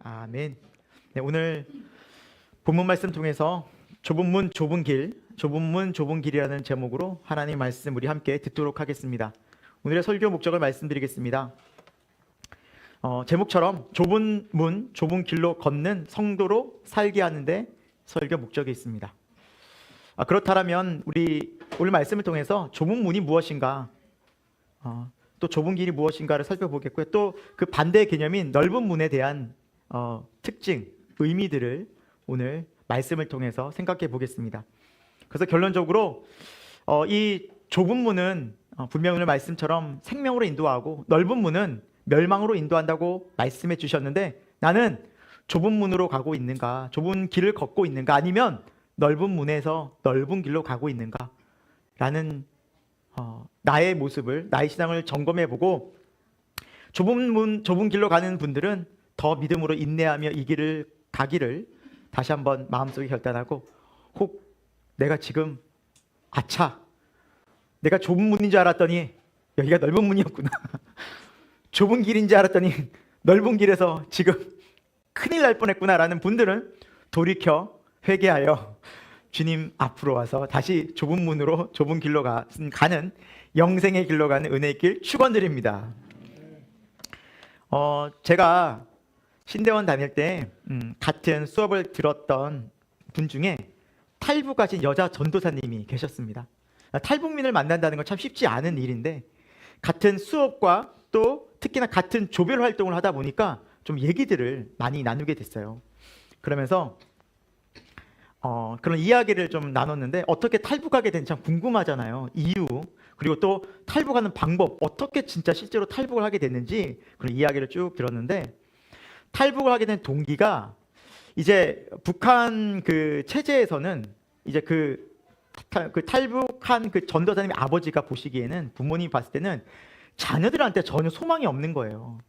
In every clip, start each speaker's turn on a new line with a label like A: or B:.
A: 아멘. 네, 오늘 본문 말씀 통해서 좁은 문 좁은 길, 좁은 문 좁은 길이라는 제목으로 하나님 말씀 우리 함께 듣도록 하겠습니다. 오늘의 설교 목적을 말씀드리겠습니다. 제목처럼 좁은 문 좁은 길로 걷는 성도로 살게 하는데 설교 목적이 있습니다. 그렇다면 우리 오늘 말씀을 통해서 좁은 문이 무엇인가, 또 좁은 길이 무엇인가를 살펴보겠고요. 또 그 반대의 개념인 넓은 문에 대한 특징, 의미들을 오늘 말씀을 통해서 생각해 보겠습니다. 그래서 결론적으로 이 좁은 문은 분명 오늘 말씀처럼 생명으로 인도하고 넓은 문은 멸망으로 인도한다고 말씀해 주셨는데, 나는 좁은 문으로 가고 있는가, 좁은 길을 걷고 있는가, 아니면 넓은 문에서 넓은 길로 가고 있는가 라는 나의 모습을, 나의 신앙을 점검해 보고, 좁은 문 좁은 길로 가는 분들은 더 믿음으로 인내하며 이 길을 가기를 다시 한번 마음속에 결단하고, 혹 내가 지금 내가 좁은 문인 줄 알았더니 여기가 넓은 문이었구나 좁은 길인 줄 알았더니 넓은 길에서 지금 큰일 날 뻔했구나 라는 분들은 돌이켜 회개하여 주님 앞으로 와서 다시 좁은 문으로 좁은 길로 가는 영생의 길로 가는 은혜의 길 축원드립니다. 제가 신대원 다닐 때 같은 수업을 들었던 분 중에 탈북하신 여자 전도사님이 계셨습니다. 탈북민을 만난다는 건 참 쉽지 않은 일인데, 같은 수업과 또 특히나 같은 조별 활동을 하다 보니까 좀 얘기들을 많이 나누게 됐어요. 그러면서 그런 이야기를 좀 나눴는데, 어떻게 탈북하게 된지 참 궁금하잖아요. 이유, 그리고 또 탈북하는 방법, 어떻게 진짜 실제로 탈북을 하게 됐는지 그런 이야기를 쭉 들었는데, 탈북을 하게 된 동기가 이제 북한 그 체제에서는 이제 그 탈북한 그 전도사님의 아버지가 보시기에는, 부모님이 봤을 때는 자녀들한테 전혀 소망이 없는 거예요.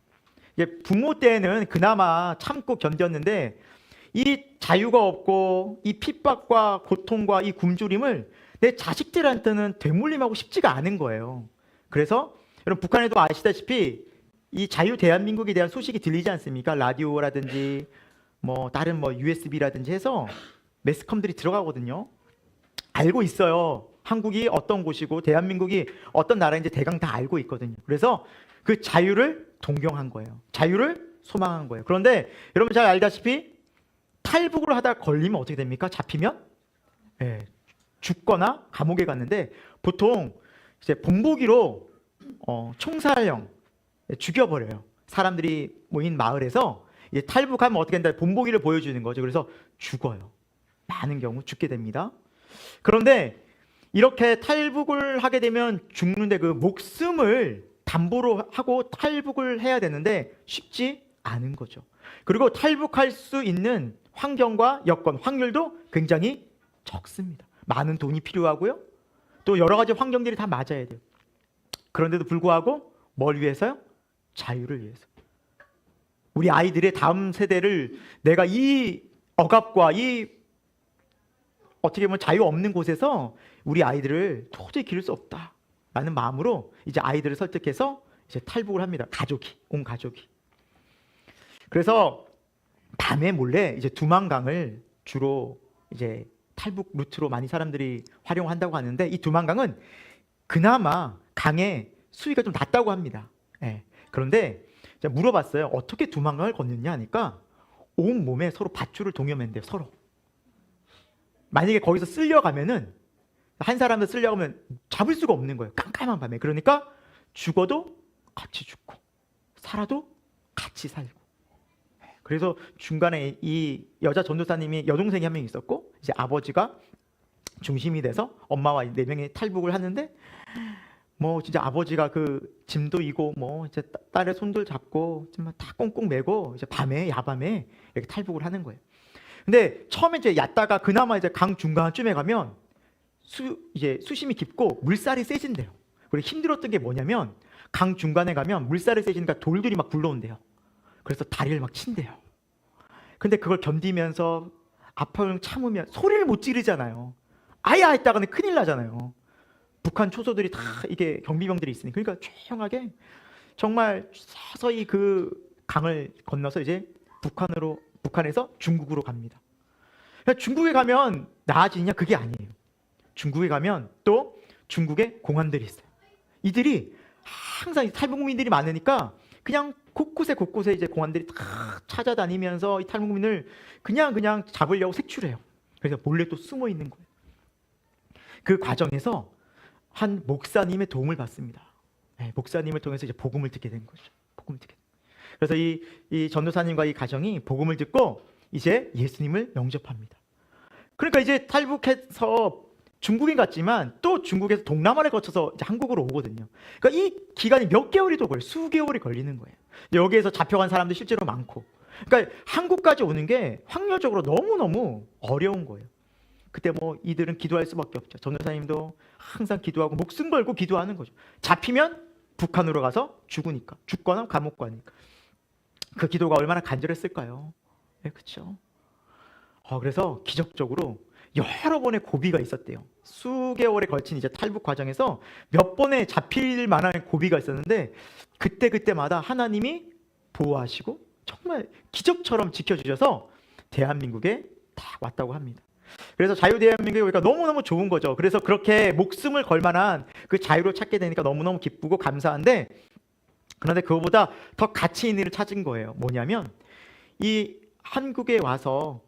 A: 이제 부모 때는 그나마 참고 견뎠는데, 이 자유가 없고 이 핍박과 고통과 이 굶주림을 내 자식들한테는 되물림하고 싶지가 않은 거예요. 그래서 여러분, 북한에도 아시다시피 이 자유 대한민국에 대한 소식이 들리지 않습니까? 라디오라든지 다른 USB라든지 해서 매스컴들이 들어가거든요. 알고 있어요. 한국이 어떤 곳이고 대한민국이 어떤 나라인지 대강 다 알고 있거든요. 그래서 그 자유를 동경한 거예요. 자유를 소망한 거예요. 그런데 여러분 잘 알다시피 탈북을 하다 걸리면 어떻게 됩니까? 잡히면 죽거나 감옥에 갔는데, 보통 이제 본보기로 총살형 죽여버려요. 사람들이 모인 마을에서 이제 탈북하면 어떻게 된다, 본보기를 보여주는 거죠. 그래서 죽어요. 많은 경우 죽게 됩니다. 그런데 이렇게 탈북을 하게 되면 죽는데, 그 목숨을 담보로 하고 탈북을 해야 되는데 쉽지 않은 거죠. 그리고 탈북할 수 있는 환경과 여건, 확률도 굉장히 적습니다. 많은 돈이 필요하고요. 또 여러 가지 환경들이 다 맞아야 돼요. 그런데도 불구하고 뭘 위해서요? 자유를 위해서. 우리 아이들의 다음 세대를 내가 이 억압과 이 어떻게 보면 자유 없는 곳에서 우리 아이들을 도저히 기를 수 없다라는 마음으로 이제 아이들을 설득해서 이제 탈북을 합니다. 온 가족이. 그래서 밤에 몰래 이제 두만강을 주로 이제 탈북 루트로 많이 사람들이 활용한다고 하는데, 이 두만강은 그나마 강의 수위가 좀 낮다고 합니다. 그런데 제가 물어봤어요. 어떻게 두만강을 걷느냐 하니까 온 몸에 서로 밧줄을 동여맨대요. 서로. 만약에 거기서 쓸려가면은, 한 사람도 쓸려가면 잡을 수가 없는 거예요. 깜깜한 밤에. 그러니까 죽어도 같이 죽고 살아도 같이 살고. 그래서 중간에 이 여자 전도사님이 여동생이 한 명 있었고, 이제 아버지가 중심이 돼서 엄마와 4명이 탈북을 하는데, 진짜 아버지가 그 짐도 이고 이제 딸의 손들 잡고 정말 다 꽁꽁 매고 이제 야밤에 이렇게 탈북을 하는 거예요. 근데 처음에 이제 얕다가 그나마 이제 강 중간쯤에 가면 이제 수심이 깊고 물살이 세진대요. 그리고 힘들었던 게 뭐냐면, 강 중간에 가면 물살이 세지니까 돌들이 막 굴러온대요. 그래서 다리를 막 친대요. 근데 그걸 견디면서 아파요 참으면 소리를 못 지르잖아요. 아야 했다가는 큰일 나잖아요. 북한 초소들이 다 이게 경비병들이 있으니까. 그러니까 조용하게 정말 서서히 그 강을 건너서 이제 북한에서 중국으로 갑니다. 중국에 가면 나아지냐? 그게 아니에요. 중국에 가면 또 중국의 공안들이 있어요. 이들이 항상 탈북민들이 많으니까 그냥 곳곳에 이제 공안들이 다 찾아다니면서 이 탈북민을 그냥 잡으려고 색출해요. 그래서 몰래 또 숨어 있는 거예요. 그 과정에서 한 목사님의 도움을 받습니다. 네, 목사님을 통해서 이제 복음을 듣게 된 거죠. 복음을 듣게. 그래서 이 전도사님과 이 가정이 복음을 듣고 이제 예수님을 영접합니다. 그러니까 이제 탈북해서 중국인 같지만 또 중국에서 동남아를 거쳐서 이제 한국으로 오거든요. 그러니까 이 기간이 몇 개월이 더 걸려요. 수개월이 걸리는 거예요. 여기에서 잡혀간 사람도 실제로 많고. 그러니까 한국까지 오는 게 확률적으로 너무너무 어려운 거예요. 그때 뭐 이들은 기도할 수밖에 없죠. 전도사님도 항상 기도하고 목숨 걸고 기도하는 거죠. 잡히면 북한으로 가서 죽으니까. 죽거나 감옥 가니까. 그 기도가 얼마나 간절했을까요? 네, 그렇죠. 그래서 기적적으로 여러 번의 고비가 있었대요. 수개월에 걸친 이제 탈북 과정에서 몇 번의 잡힐 만한 고비가 있었는데 그때마다 하나님이 보호하시고 정말 기적처럼 지켜주셔서 대한민국에 딱 왔다고 합니다. 그래서 자유 대한민국에 오니까 너무너무 좋은 거죠. 그래서 그렇게 목숨을 걸 만한 그 자유를 찾게 되니까 너무너무 기쁘고 감사한데, 그런데 그거보다 더 가치 있는 일을 찾은 거예요. 뭐냐면 이 한국에 와서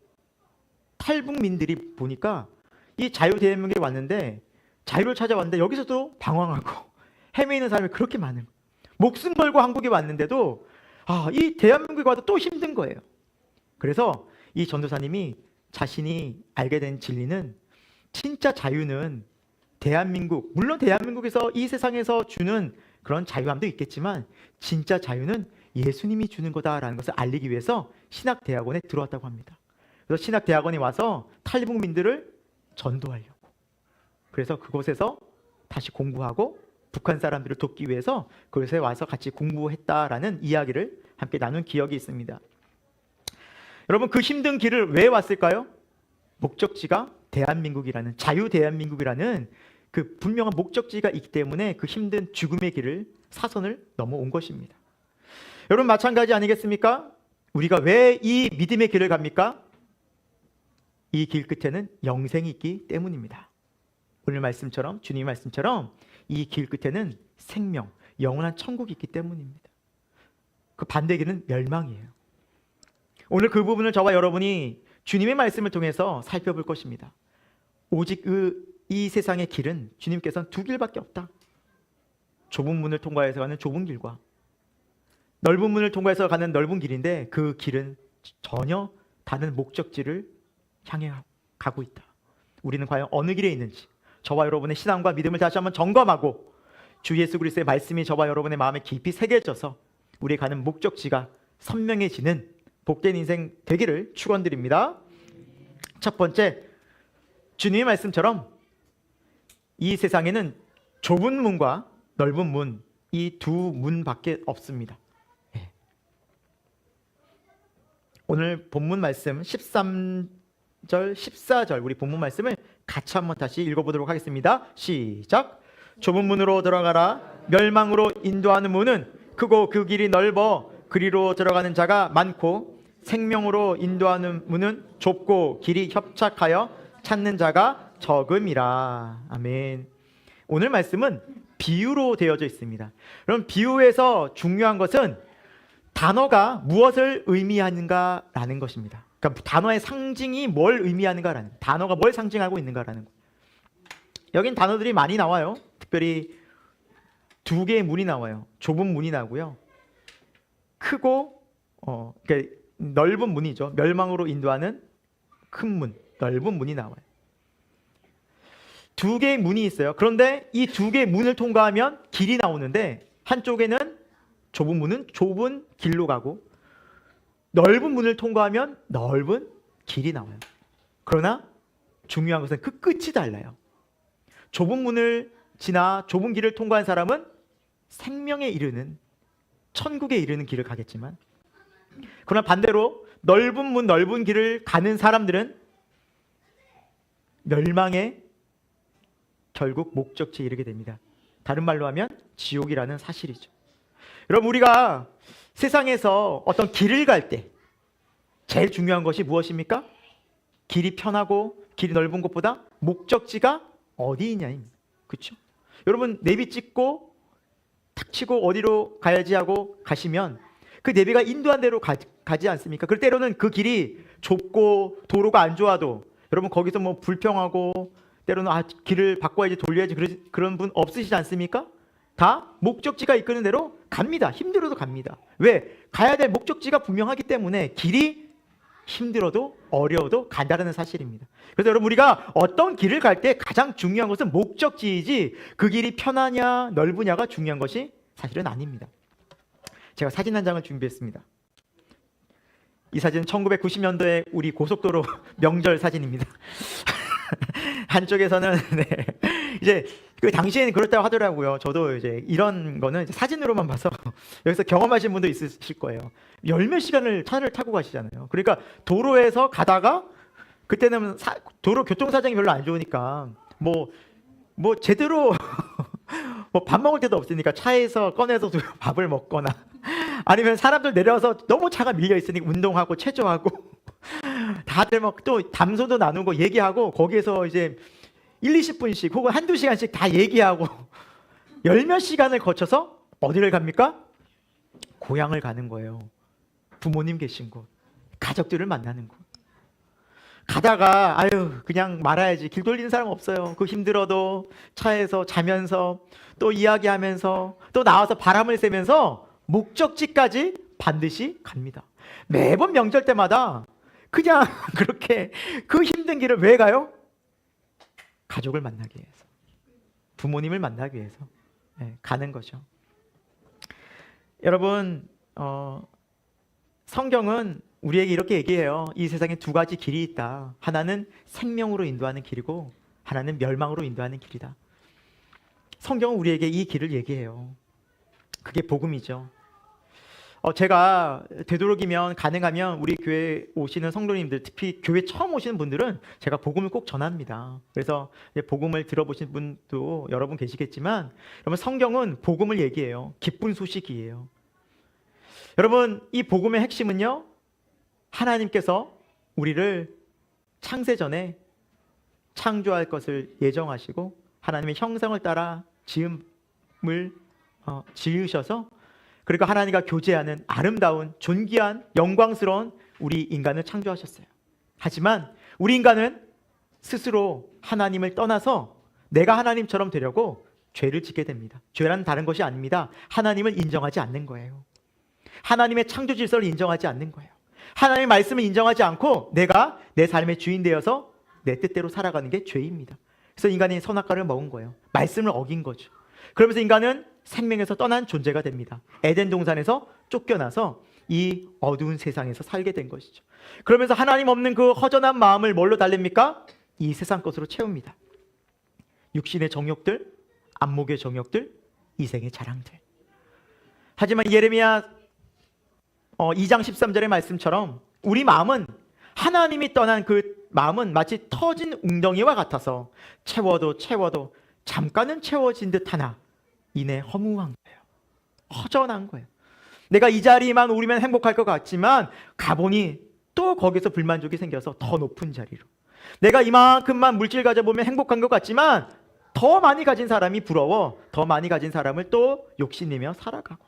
A: 탈북민들이 보니까 이 자유 대한민국에 왔는데 자유를 찾아왔는데 여기서도 방황하고 헤매이는 사람이 그렇게 많은 거예요. 목숨 걸고 한국에 왔는데도 이 대한민국에 와도 또 힘든 거예요. 그래서 이 전도사님이 자신이 알게 된 진리는 진짜 자유는 대한민국, 물론 대한민국에서 이 세상에서 주는 그런 자유함도 있겠지만 진짜 자유는 예수님이 주는 거다라는 것을 알리기 위해서 신학대학원에 들어왔다고 합니다. 그래서 신학대학원에 와서 탈북민들을 전도하려고. 그래서 그곳에서 다시 공부하고 북한 사람들을 돕기 위해서 그곳에 와서 같이 공부했다라는 이야기를 함께 나눈 기억이 있습니다. 여러분, 그 힘든 길을 왜 왔을까요? 목적지가 대한민국이라는, 자유 대한민국이라는 그 분명한 목적지가 있기 때문에 그 힘든 죽음의 길을, 사선을 넘어온 것입니다. 여러분, 마찬가지 아니겠습니까? 우리가 왜 이 믿음의 길을 갑니까? 이 길 끝에는 영생이 있기 때문입니다. 오늘 말씀처럼, 주님의 말씀처럼 이 길 끝에는 생명, 영원한 천국이 있기 때문입니다. 그 반대 길은 멸망이에요. 오늘 그 부분을 저와 여러분이 주님의 말씀을 통해서 살펴볼 것입니다. 오직 이 세상의 길은 주님께서는 두 길밖에 없다. 좁은 문을 통과해서 가는 좁은 길과 넓은 문을 통과해서 가는 넓은 길인데 그 길은 전혀 다른 목적지를 향해 가고 있다. 우리는 과연 어느 길에 있는지 저와 여러분의 신앙과 믿음을 다시 한번 점검하고 주 예수 그리스도의 말씀이 저와 여러분의 마음에 깊이 새겨져서 우리 가는 목적지가 선명해지는 복된 인생 되기를 축원드립니다. 첫 번째, 주님의 말씀처럼 이 세상에는 좁은 문과 넓은 문, 이 두 문밖에 없습니다. 오늘 본문 말씀 13절, 14절 우리 본문 말씀을 같이 한번 다시 읽어보도록 하겠습니다. 시작. 좁은 문으로 들어가라. 멸망으로 인도하는 문은 크고 그 길이 넓어 그리로 들어가는 자가 많고 생명으로 인도하는 문은 좁고 길이 협착하여 찾는 자가 적음이라. 아멘. 오늘 말씀은 비유로 되어져 있습니다. 그럼 비유에서 중요한 것은 단어가 무엇을 의미하는가라는 것입니다. 그러니까 단어의 상징이 뭘 의미하는가라는, 단어가 뭘 상징하고 있는가라는 것. 여긴 단어들이 많이 나와요. 특별히 두 개의 문이 나와요. 좁은 문이 나고요. 크고 그러니까 넓은 문이죠. 멸망으로 인도하는 큰 문, 넓은 문이 나와요. 두 개의 문이 있어요. 그런데 이 두 개의 문을 통과하면 길이 나오는데 한쪽에는 좁은 문은 좁은 길로 가고 넓은 문을 통과하면 넓은 길이 나와요. 그러나 중요한 것은 그 끝이 달라요. 좁은 문을 지나 좁은 길을 통과한 사람은 생명에 이르는, 천국에 이르는 길을 가겠지만, 그러나 반대로 넓은 문, 넓은 길을 가는 사람들은 멸망의 결국 목적지에 이르게 됩니다. 다른 말로 하면 지옥이라는 사실이죠. 여러분, 우리가 세상에서 어떤 길을 갈 때, 제일 중요한 것이 무엇입니까? 길이 편하고 길이 넓은 곳보다 목적지가 어디 있냐입니다. 그렇죠? 여러분 내비 찍고 탁 치고 어디로 가야지 하고 가시면 그 내비가 인도한 대로 가지 않습니까? 그럴 때로는 그 길이 좁고 도로가 안 좋아도 여러분 거기서 뭐 불평하고 때로는 길을 바꿔야지 돌려야지 그런 분 없으시지 않습니까? 다 목적지가 이끄는 대로 갑니다. 힘들어도 갑니다. 왜? 가야 될 목적지가 분명하기 때문에 길이 힘들어도 어려워도 간다는 사실입니다. 그래서 여러분 우리가 어떤 길을 갈 때 가장 중요한 것은 목적지이지 그 길이 편하냐 넓으냐가 중요한 것이 사실은 아닙니다. 제가 사진 한 장을 준비했습니다. 이 사진은 1990년도에 우리 고속도로 명절 사진입니다. 한쪽에서는 이제 그 당시에는 그렇다고 하더라고요. 저도 이제 이런 거는 이제 사진으로만 봐서 여기서 경험하신 분도 있으실 거예요. 열 몇 시간을 차를 타고 가시잖아요. 그러니까 도로에서 가다가 그때는 도로 교통 사정이 별로 안 좋으니까 뭐 제대로 뭐 밥 먹을 때도 없으니까 차에서 꺼내서 밥을 먹거나 아니면 사람들 내려와서 너무 차가 밀려 있으니까 운동하고 체조하고 다들 막 또 담소도 나누고 얘기하고 거기에서 이제 1, 20분씩 혹은 한두 시간씩 다 얘기하고 열 몇 시간을 거쳐서 어디를 갑니까? 고향을 가는 거예요. 부모님 계신 곳, 가족들을 만나는 곳. 가다가 그냥 말아야지. 길 돌리는 사람 없어요. 그 힘들어도 차에서 자면서 또 이야기하면서 또 나와서 바람을 쐬면서 목적지까지 반드시 갑니다. 매번 명절 때마다 그냥 그렇게 그 힘든 길을 왜 가요? 가족을 만나기 위해서, 부모님을 만나기 위해서 가는 거죠. 여러분 성경은 우리에게 이렇게 얘기해요. 이 세상에 두 가지 길이 있다. 하나는 생명으로 인도하는 길이고 하나는 멸망으로 인도하는 길이다. 성경은 우리에게 이 길을 얘기해요. 그게 복음이죠. 제가 되도록이면 가능하면 우리 교회 오시는 성도님들, 특히 교회 처음 오시는 분들은 제가 복음을 꼭 전합니다. 그래서 복음을 들어보신 분도 여러분 계시겠지만 여러분 성경은 복음을 얘기해요. 기쁜 소식이에요. 여러분 이 복음의 핵심은요, 하나님께서 우리를 창세 전에 창조할 것을 예정하시고 하나님의 형상을 따라 지음을 지으셔서 그리고 하나님과 교제하는 아름다운 존귀한 영광스러운 우리 인간을 창조하셨어요. 하지만 우리 인간은 스스로 하나님을 떠나서 내가 하나님처럼 되려고 죄를 짓게 됩니다. 죄란 다른 것이 아닙니다. 하나님을 인정하지 않는 거예요. 하나님의 창조 질서를 인정하지 않는 거예요. 하나님의 말씀을 인정하지 않고 내가 내 삶의 주인 되어서 내 뜻대로 살아가는 게 죄입니다. 그래서 인간이 선악과를 먹은 거예요. 말씀을 어긴 거죠. 그러면서 인간은 생명에서 떠난 존재가 됩니다. 에덴 동산에서 쫓겨나서 이 어두운 세상에서 살게 된 것이죠. 그러면서 하나님 없는 그 허전한 마음을 뭘로 달랩니까? 이 세상 것으로 채웁니다. 육신의 정욕들, 안목의 정욕들, 이생의 자랑들. 하지만 예레미야 2장 13절의 말씀처럼 우리 마음은 하나님이 떠난 그 마음은 마치 터진 웅덩이와 같아서 채워도 잠깐은 채워진 듯 하나 이내 허무한 거예요. 허전한 거예요. 내가 이 자리만 오르면 행복할 것 같지만 가보니 또 거기서 불만족이 생겨서 더 높은 자리로, 내가 이만큼만 물질 가져보면 행복한 것 같지만 더 많이 가진 사람이 부러워 더 많이 가진 사람을 또 욕심내며 살아가고,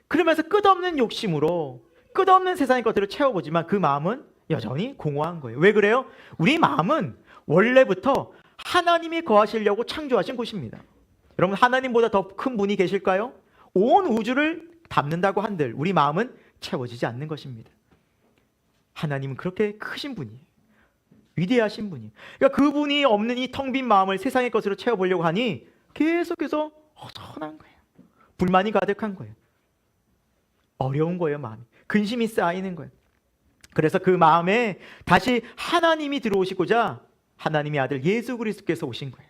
A: 그러면서 끝없는 욕심으로 끝없는 세상의 것들을 채워보지만 그 마음은 여전히 공허한 거예요. 왜 그래요? 우리 마음은 원래부터 하나님이 거하시려고 창조하신 곳입니다. 여러분 하나님보다 더 큰 분이 계실까요? 온 우주를 담는다고 한들 우리 마음은 채워지지 않는 것입니다. 하나님은 그렇게 크신 분이에요. 위대하신 분이에요. 그러니까 그분이 없는 이 텅 빈 마음을 세상의 것으로 채워보려고 하니 계속해서 허전한 거예요. 불만이 가득한 거예요. 어려운 거예요. 마음이 근심이 쌓이는 거예요. 그래서 그 마음에 다시 하나님이 들어오시고자 하나님의 아들 예수 그리스도께서 오신 거예요.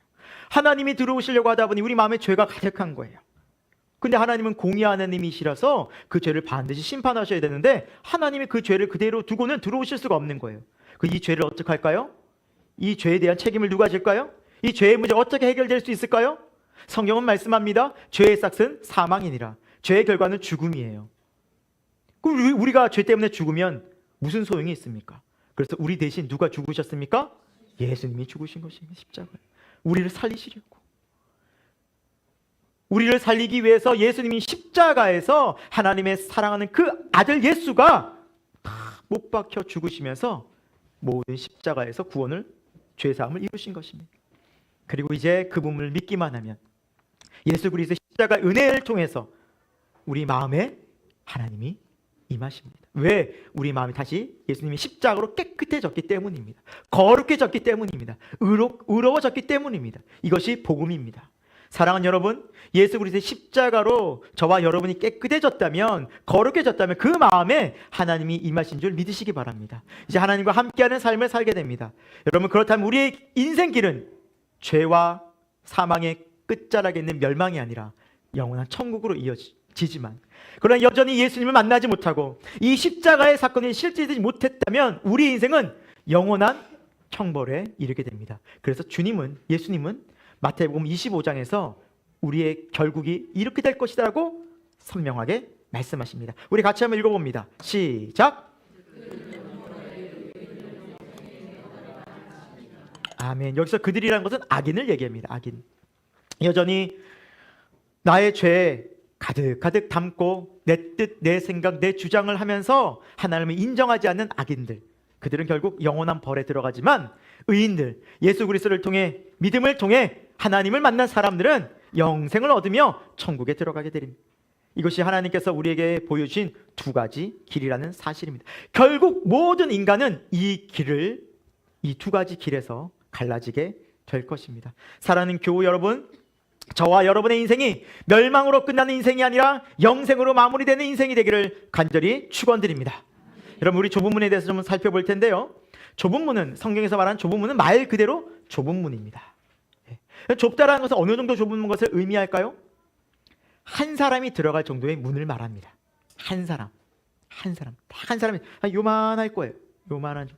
A: 하나님이 들어오시려고 하다 보니 우리 마음에 죄가 가득한 거예요. 근데 하나님은 공의의 하나님이시라서 그 죄를 반드시 심판하셔야 되는데 하나님이 그 죄를 그대로 두고는 들어오실 수가 없는 거예요. 이 죄를 어떻게 할까요? 이 죄에 대한 책임을 누가 질까요? 이 죄의 문제 어떻게 해결될 수 있을까요? 성경은 말씀합니다. 죄의 싹은 사망이니라. 죄의 결과는 죽음이에요. 우리가 죄 때문에 죽으면 무슨 소용이 있습니까? 그래서 우리 대신 누가 죽으셨습니까? 예수님이 죽으신 것입니다. 십자가에. 우리를 살리시려고. 우리를 살리기 위해서 예수님이 십자가에서 하나님의 사랑하는 그 아들 예수가 다 못 박혀 죽으시면서 모든 십자가에서 구원을, 죄사함을 이루신 것입니다. 그리고 이제 그분을 믿기만 하면 예수 그리스도의 십자가 은혜를 통해서 우리 마음에 하나님이 임하십니다. 왜? 우리 마음이 다시 예수님이 십자가로 깨끗해졌기 때문입니다. 거룩해졌기 때문입니다. 의로워졌기 때문입니다. 이것이 복음입니다. 사랑하는 여러분, 예수 그리스도의 십자가로 저와 여러분이 깨끗해졌다면, 거룩해졌다면 그 마음에 하나님이 임하신 줄 믿으시기 바랍니다. 이제 하나님과 함께하는 삶을 살게 됩니다. 여러분, 그렇다면 우리의 인생길은 죄와 사망의 끝자락에 있는 멸망이 아니라 영원한 천국으로 이어지지만, 그러나 여전히 예수님을 만나지 못하고 이 십자가의 사건이 실제되지 못했다면 우리 인생은 영원한 형벌에 이르게 됩니다. 그래서 예수님은 마태복음 25장에서 우리의 결국이 이렇게 될 것이라고 선명하게 말씀하십니다. 우리 같이 한번 읽어봅니다. 시작. 아멘. 여기서 그들이라는 것은 악인을 얘기합니다. 악인. 여전히 나의 죄에 가득가득 담고 내 뜻, 내 생각, 내 주장을 하면서 하나님을 인정하지 않는 악인들, 그들은 결국 영원한 벌에 들어가지만 의인들, 예수 그리스도를 통해, 믿음을 통해 하나님을 만난 사람들은 영생을 얻으며 천국에 들어가게 됩니다. 이것이 하나님께서 우리에게 보여주신 두 가지 길이라는 사실입니다. 결국 모든 인간은 이 두 가지 길에서 갈라지게 될 것입니다. 사랑하는 교우 여러분, 저와 여러분의 인생이 멸망으로 끝나는 인생이 아니라 영생으로 마무리되는 인생이 되기를 간절히 축원드립니다. 여러분, 우리 좁은 문에 대해서 좀 살펴볼 텐데요. 좁은 문은, 성경에서 말하는 좁은 문은 말 그대로 좁은 문입니다. 좁다라는 것은 어느 정도 좁은 것을 의미할까요? 한 사람이 들어갈 정도의 문을 말합니다. 한 사람이 요만할 거예요. 요만한.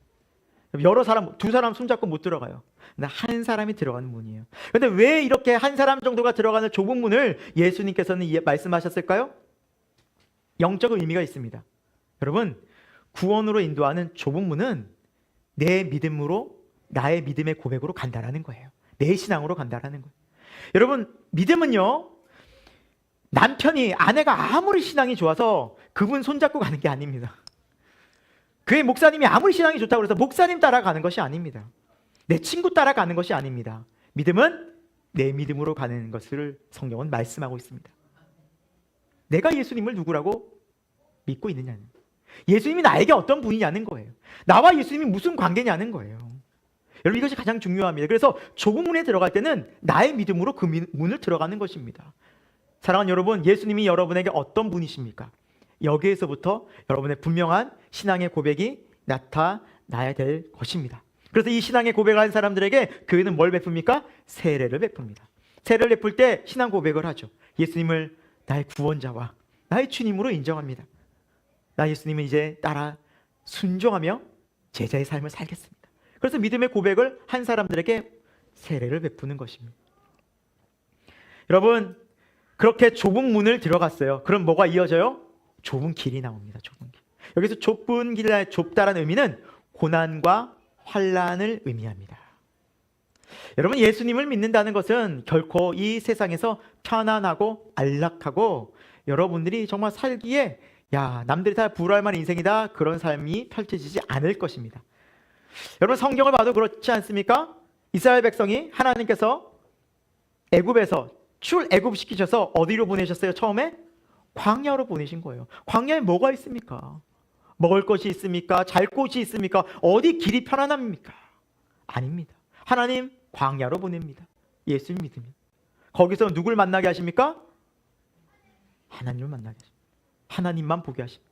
A: 여러 사람, 두 사람 손잡고 못 들어가요. 근데 한 사람이 들어가는 문이에요. 근데 왜 이렇게 한 사람 정도가 들어가는 좁은 문을 예수님께서는 말씀하셨을까요? 영적 의미가 있습니다. 여러분, 구원으로 인도하는 좁은 문은 내 믿음으로, 나의 믿음의 고백으로 간다라는 거예요. 내 신앙으로 간다라는 거예요. 여러분, 믿음은요, 남편이, 아내가 아무리 신앙이 좋아서 그분 손잡고 가는 게 아닙니다. 그의 목사님이 아무리 신앙이 좋다고 해서 목사님 따라가는 것이 아닙니다. 내 친구 따라가는 것이 아닙니다. 믿음은 내 믿음으로 가는 것을 성경은 말씀하고 있습니다. 내가 예수님을 누구라고 믿고 있느냐는, 예수님이 나에게 어떤 분이냐는 거예요. 나와 예수님이 무슨 관계냐는 거예요. 여러분, 이것이 가장 중요합니다. 그래서 좁은 문에 들어갈 때는 나의 믿음으로 그 문을 들어가는 것입니다. 사랑하는 여러분, 예수님이 여러분에게 어떤 분이십니까? 여기에서부터 여러분의 분명한 신앙의 고백이 나타나야 될 것입니다. 그래서 이 신앙의 고백을 한 사람들에게 교회는 뭘 베풉니까? 세례를 베풉니다. 세례를 베풀 때 신앙 고백을 하죠. 예수님을 나의 구원자와 나의 주님으로 인정합니다. 나 예수님은 이제 따라 순종하며 제자의 삶을 살겠습니다. 그래서 믿음의 고백을 한 사람들에게 세례를 베푸는 것입니다. 여러분, 그렇게 좁은 문을 들어갔어요. 그럼 뭐가 이어져요? 좁은 길이 나옵니다. 좁은 길. 여기서 좁은 길에 좁다라는 의미는 고난과 환란을 의미합니다. 여러분, 예수님을 믿는다는 것은 결코 이 세상에서 편안하고 안락하고 여러분들이 정말 살기에 남들이 다 부러워할 만한 인생이다, 그런 삶이 펼쳐지지 않을 것입니다. 여러분, 성경을 봐도 그렇지 않습니까? 이스라엘 백성이 하나님께서 애굽에서 출애굽시키셔서 어디로 보내셨어요? 처음에 광야로 보내신 거예요. 광야에 뭐가 있습니까? 먹을 것이 있습니까? 잘 곳이 있습니까? 어디 길이 편안합니까? 아닙니다. 하나님 광야로 보냅니다. 예수 믿으면. 거기서 누굴 만나게 하십니까? 하나님을 만나게 하십니다. 하나님만 보게 하십니다.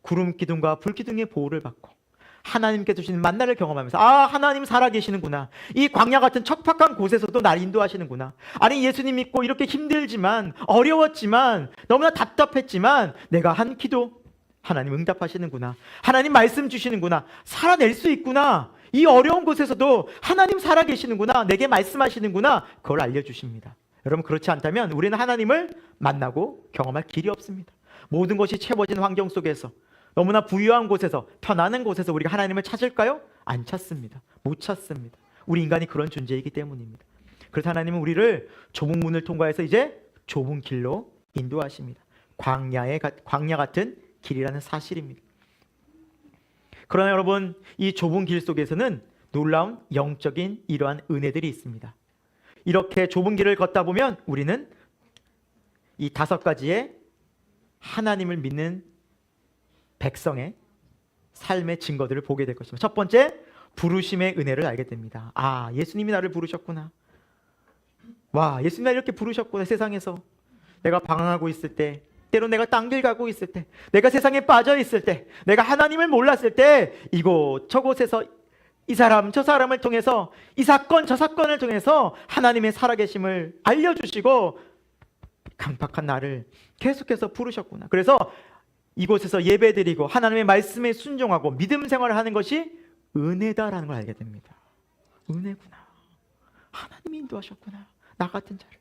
A: 구름 기둥과 불 기둥의 보호를 받고 하나님께서 주시는 만나를 경험하면서, 하나님 살아계시는구나, 이 광야 같은 척박한 곳에서도 날 인도하시는구나, 아니 예수님 믿고 이렇게 힘들지만, 어려웠지만, 너무나 답답했지만 내가 한 기도 하나님 응답하시는구나, 하나님 말씀 주시는구나, 살아낼 수 있구나, 이 어려운 곳에서도 하나님 살아계시는구나, 내게 말씀하시는구나, 그걸 알려주십니다. 여러분, 그렇지 않다면 우리는 하나님을 만나고 경험할 길이 없습니다. 모든 것이 채워진 환경 속에서, 너무나 부유한 곳에서, 편안한 곳에서 우리가 하나님을 찾을까요? 안 찾습니다. 못 찾습니다. 우리 인간이 그런 존재이기 때문입니다. 그래서 하나님은 우리를 좁은 문을 통과해서 이제 좁은 길로 인도하십니다. 광야 같은 길이라는 사실입니다. 그러나 여러분, 이 좁은 길 속에서는 놀라운 영적인 이러한 은혜들이 있습니다. 이렇게 좁은 길을 걷다 보면 우리는 이 5가지의 하나님을 믿는 백성의 삶의 증거들을 보게 될 것입니다. 첫 번째, 부르심의 은혜를 알게 됩니다. 아, 예수님이 나를 부르셨구나. 와, 예수님이 나를 이렇게 부르셨구나. 세상에서 내가 방황하고 있을 때, 때로 내가 딴 길 가고 있을 때, 내가 세상에 빠져 있을 때, 내가 하나님을 몰랐을 때, 이곳 저곳에서 이 사람 저 사람을 통해서, 이 사건 저 사건을 통해서 하나님의 살아계심을 알려주시고 강팍한 나를 계속해서 부르셨구나. 그래서 이곳에서 예배드리고 하나님의 말씀에 순종하고 믿음 생활을 하는 것이 은혜다라는 걸 알게 됩니다. 은혜구나. 하나님이 인도하셨구나. 나 같은 자를.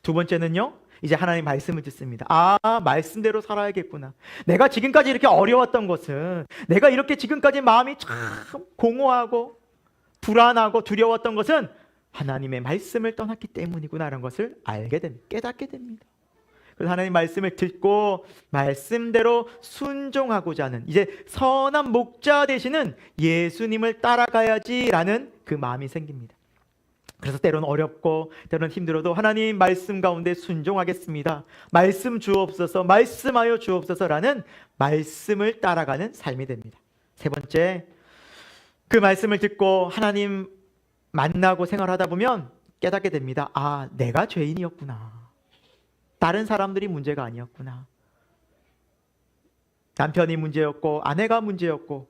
A: 두 번째는요, 이제 하나님 말씀을 듣습니다. 아, 말씀대로 살아야겠구나. 내가 지금까지 이렇게 어려웠던 것은, 내가 이렇게 지금까지 마음이 참 공허하고 불안하고 두려웠던 것은 하나님의 말씀을 떠났기 때문이구나라는 것을 알게 됩니다. 깨닫게 됩니다. 그래서 하나님 말씀을 듣고 말씀대로 순종하고자 하는, 이제 선한 목자 되시는 예수님을 따라가야지라는 그 마음이 생깁니다. 그래서 때로는 어렵고 때로는 힘들어도 하나님 말씀 가운데 순종하겠습니다. 말씀 주옵소서, 말씀하여 주옵소서라는 말씀을 따라가는 삶이 됩니다. 세 번째, 그 말씀을 듣고 하나님 만나고 생활하다 보면 깨닫게 됩니다. 아, 내가 죄인이었구나. 다른 사람들이 문제가 아니었구나. 남편이 문제였고 아내가 문제였고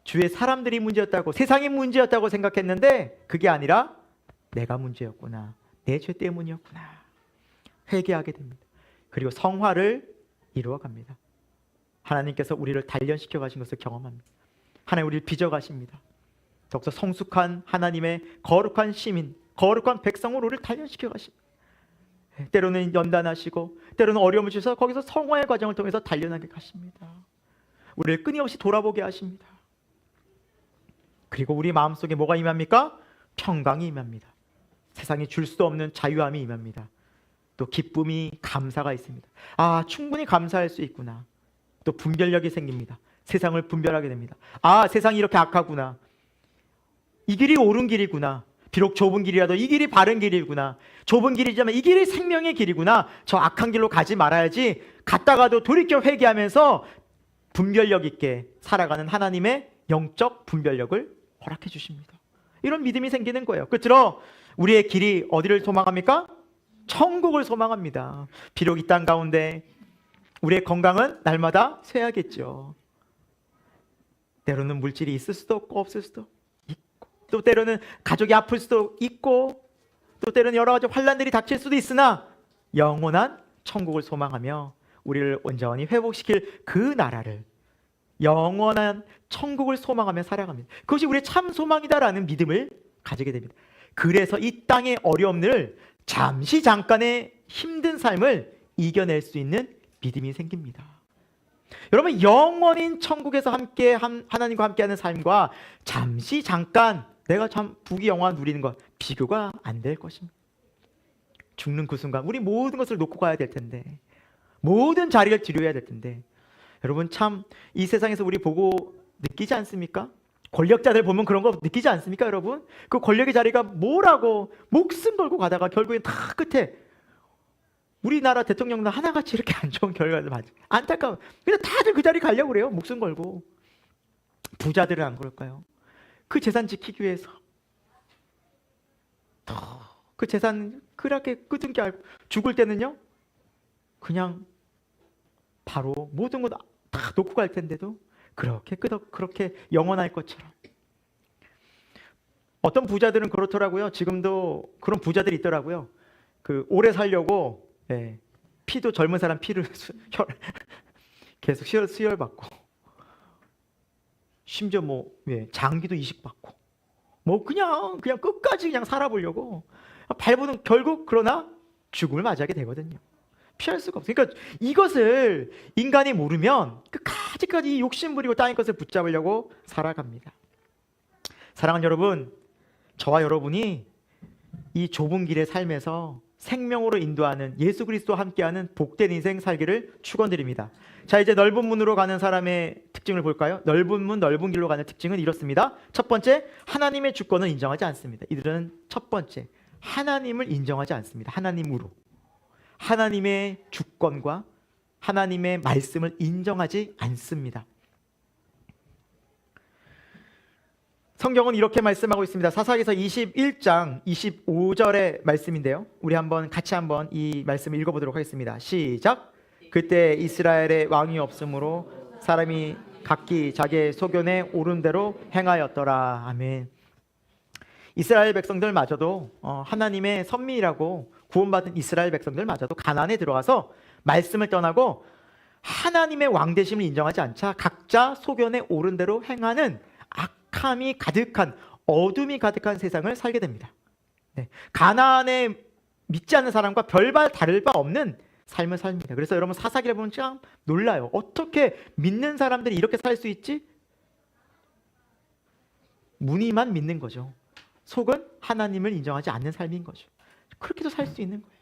A: 주위의 사람들이 문제였다고, 세상이 문제였다고 생각했는데 그게 아니라 내가 문제였구나. 내 죄 때문이었구나. 회개하게 됩니다. 그리고 성화를 이루어갑니다. 하나님께서 우리를 단련시켜 가신 것을 경험합니다. 하나님 우리를 빚어 가십니다. 더욱더 성숙한 하나님의 거룩한 시민, 거룩한 백성으로 우리를 단련시켜 가십니다. 때로는 연단하시고 때로는 어려움을 주셔서 거기서 성화의 과정을 통해서 단련하게 가십니다. 우리를 끊임없이 돌아보게 하십니다. 그리고 우리 마음속에 뭐가 임합니까? 평강이 임합니다. 세상이 줄 수 없는 자유함이 임합니다. 또 기쁨이, 감사가 있습니다. 아, 충분히 감사할 수 있구나. 또 분별력이 생깁니다. 세상을 분별하게 됩니다. 아, 세상이 이렇게 악하구나. 이 길이 옳은 길이구나. 비록 좁은 길이라도 이 길이 바른 길이구나. 좁은 길이지만 이 길이 생명의 길이구나. 저 악한 길로 가지 말아야지. 갔다가도 돌이켜 회개하면서 분별력 있게 살아가는 하나님의 영적 분별력을 허락해 주십니다. 이런 믿음이 생기는 거예요. 끝으로 우리의 길이 어디를 소망합니까? 천국을 소망합니다. 비록 이 땅 가운데 우리의 건강은 날마다 쇠하겠죠. 때로는 물질이 있을 수도 없고 없을 수도 있고, 또 때로는 가족이 아플 수도 있고, 또 때로는 여러 가지 환난들이 닥칠 수도 있으나 영원한 천국을 소망하며 우리를 온전히 회복시킬 그 나라를, 영원한 천국을 소망하며 살아갑니다. 그것이 우리의 참 소망이다라는 믿음을 가지게 됩니다. 그래서 이 땅의 어려움을, 잠시 잠깐의 힘든 삶을 이겨낼 수 있는 믿음이 생깁니다. 여러분, 영원인 천국에서 함께 하나님과 함께하는 삶과 잠시 잠깐 내가 참 부귀영화 누리는 것, 비교가 안 될 것입니다. 죽는 그 순간 우리 모든 것을 놓고 가야 될 텐데, 모든 자리를 드려야 될 텐데, 여러분 참 이 세상에서 우리 보고 느끼지 않습니까? 권력자들 보면 그런 거 느끼지 않습니까, 여러분? 그 권력의 자리가 뭐라고 목숨 걸고 가다가 결국엔 다 끝에 우리나라 대통령도 하나같이 이렇게 안 좋은 결과를 맞아. 안타까워. 근데 다들 그 자리 가려고 그래요. 목숨 걸고. 부자들은 안 그럴까요? 그 재산 지키기 위해서 그 재산 그렇게 끄든 게 알고, 죽을 때는요 그냥 바로 모든 것 다 놓고 갈 텐데도 그렇게 영원할 것처럼. 어떤 부자들은 그렇더라고요. 지금도 그런 부자들이 있더라고요. 그 오래 살려고 피도, 젊은 사람 피를 계속 수혈 받고, 심지어 장기도 이식받고, 그냥 끝까지 그냥 살아보려고 발버둥, 결국 그러나 죽음을 맞이하게 되거든요. 피할 수가 없어요. 그러니까 이것을 인간이 모르면 끝까지 욕심 부리고 땅의 것을 붙잡으려고 살아갑니다. 사랑하는 여러분, 저와 여러분이 이 좁은 길의 삶에서 생명으로 인도하는 예수 그리스도와 함께하는 복된 인생 살기를 축원드립니다. 자, 이제 넓은 문으로 가는 사람의 특징을 볼까요? 넓은 문, 넓은 길로 가는 특징은 이렇습니다. 첫 번째, 하나님의 주권을 인정하지 않습니다. 이들은 첫 번째, 하나님을 인정하지 않습니다. 하나님으로. 하나님의 주권과 하나님의 말씀을 인정하지 않습니다. 성경은 이렇게 말씀하고 있습니다. 사사기서 21장 25절의 말씀인데요. 우리 같이 한번 이 말씀을 읽어보도록 하겠습니다. 시작. 그때 이스라엘에 왕이 없으므로 사람이 각기 자기의 소견에 오른 대로 행하였더라. 아멘. 이스라엘 백성들마저도 하나님의 선민이라고 구원받은 이스라엘 백성들마저도 가나안에 들어가서 말씀을 떠나고 하나님의 왕되심을 인정하지 않자 각자 소견에 오른 대로 행하는 악함이 가득한, 어둠이 가득한 세상을 살게 됩니다. 네. 가나안에 믿지 않는 사람과 별반 다를 바 없는 삶을 삽니다. 그래서 여러분 사사기를 보면 참 놀라요. 어떻게 믿는 사람들이 이렇게 살 수 있지? 무늬만 믿는 거죠. 속은 하나님을 인정하지 않는 삶인 거죠. 그렇게도 살 수 있는 거예요.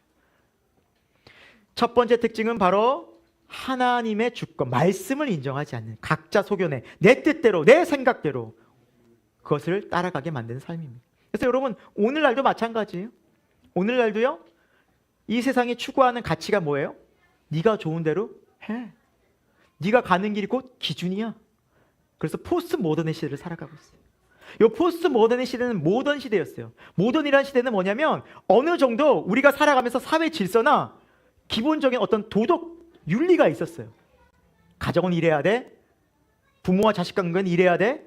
A: 첫 번째 특징은 바로 하나님의 주권, 말씀을 인정하지 않는, 각자 소견에 내 뜻대로, 내 생각대로 그것을 따라가게 만드는 삶입니다. 그래서 여러분 오늘날도 마찬가지예요. 오늘날도요, 이 세상이 추구하는 가치가 뭐예요? 네가 좋은 대로 해. 네가 가는 길이 곧 기준이야. 그래서 포스트 모던의 시대를 살아가고 있어요. 이 포스트 모던의 시대는 모던 시대였어요. 모던이라는 시대는 뭐냐면 어느 정도 우리가 살아가면서 사회 질서나 기본적인 어떤 도덕 윤리가 있었어요. 가정은 이래야 돼. 부모와 자식 관계는 이래야 돼.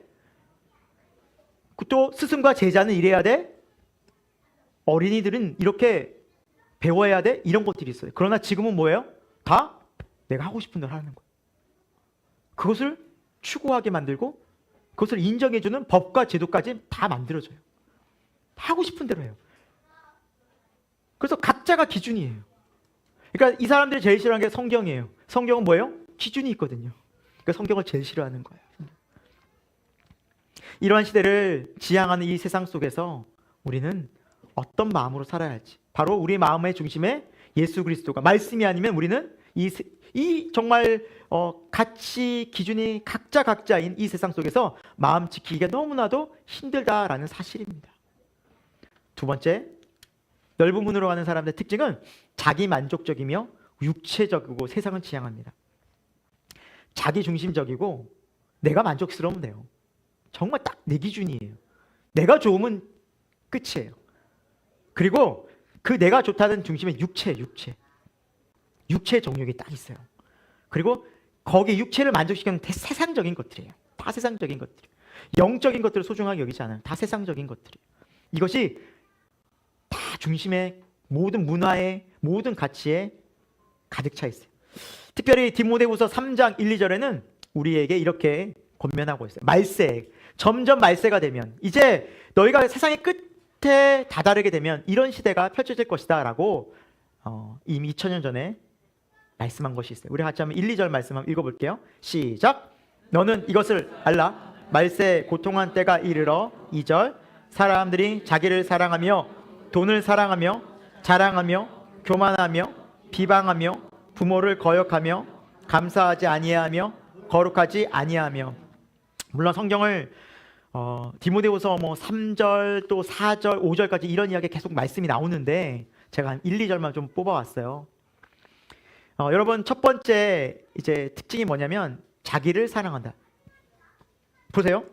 A: 또 스승과 제자는 이래야 돼. 어린이들은 이렇게 배워야 돼. 이런 것들이 있어요. 그러나 지금은 뭐예요? 다 내가 하고 싶은 대로 하는 거예요. 그것을 추구하게 만들고 그것을 인정해주는 법과 제도까지 다 만들어져요. 하고 싶은 대로 해요. 그래서 각자가 기준이에요. 그러니까 이 사람들이 제일 싫어하는 게 성경이에요. 성경은 뭐예요? 기준이 있거든요. 그러니까 성경을 제일 싫어하는 거예요. 이러한 시대를 지향하는 이 세상 속에서 우리는 어떤 마음으로 살아야 할지, 바로 우리 마음의 중심에 예수 그리스도가, 말씀이 아니면 우리는 이 정말 가치 기준이 각자인 이 세상 속에서 마음 지키기가 너무나도 힘들다라는 사실입니다. 두 번째, 넓은 문으로 가는 사람들의 특징은 자기 만족적이며 육체적이고 세상을 지향합니다. 자기 중심적이고 내가 만족스러우면 돼요. 정말 딱 내 기준이에요. 내가 좋으면 끝이에요. 그리고 그 내가 좋다는 중심에 육체 정욕이 딱 있어요. 그리고 거기 육체를 만족시키는 세상적인 것들이에요. 다 세상적인 것들이에요. 영적인 것들을 소중하게 여기지 않아요. 다 세상적인 것들이에요. 이것이 다 중심에 모든 문화의 모든 가치에 가득 차 있어요. 특별히 디모데후서 3장 1, 2절에는 우리에게 이렇게 권면하고 있어요. 말세, 점점 말세가 되면, 이제 너희가 세상의 끝에 다다르게 되면 이런 시대가 펼쳐질 것이다 라고 이미 2000년 전에 말씀한 것이 있어요. 우리 같이 한번 1, 2절 말씀 한번 읽어볼게요. 시작. 너는 이것을 알라. 말세 고통한 때가 이르러. 2절. 사람들이 자기를 사랑하며 돈을 사랑하며 자랑하며 교만하며 비방하며 부모를 거역하며 감사하지 아니하며 거룩하지 아니하며. 물론 성경을 디모데후서 3절 또 4절 5절까지 이런 이야기 계속 말씀이 나오는데 제가 한 1, 2절만 좀 뽑아왔어요. 여러분 첫 번째 이제 특징이 뭐냐면 자기를 사랑한다. 보세요.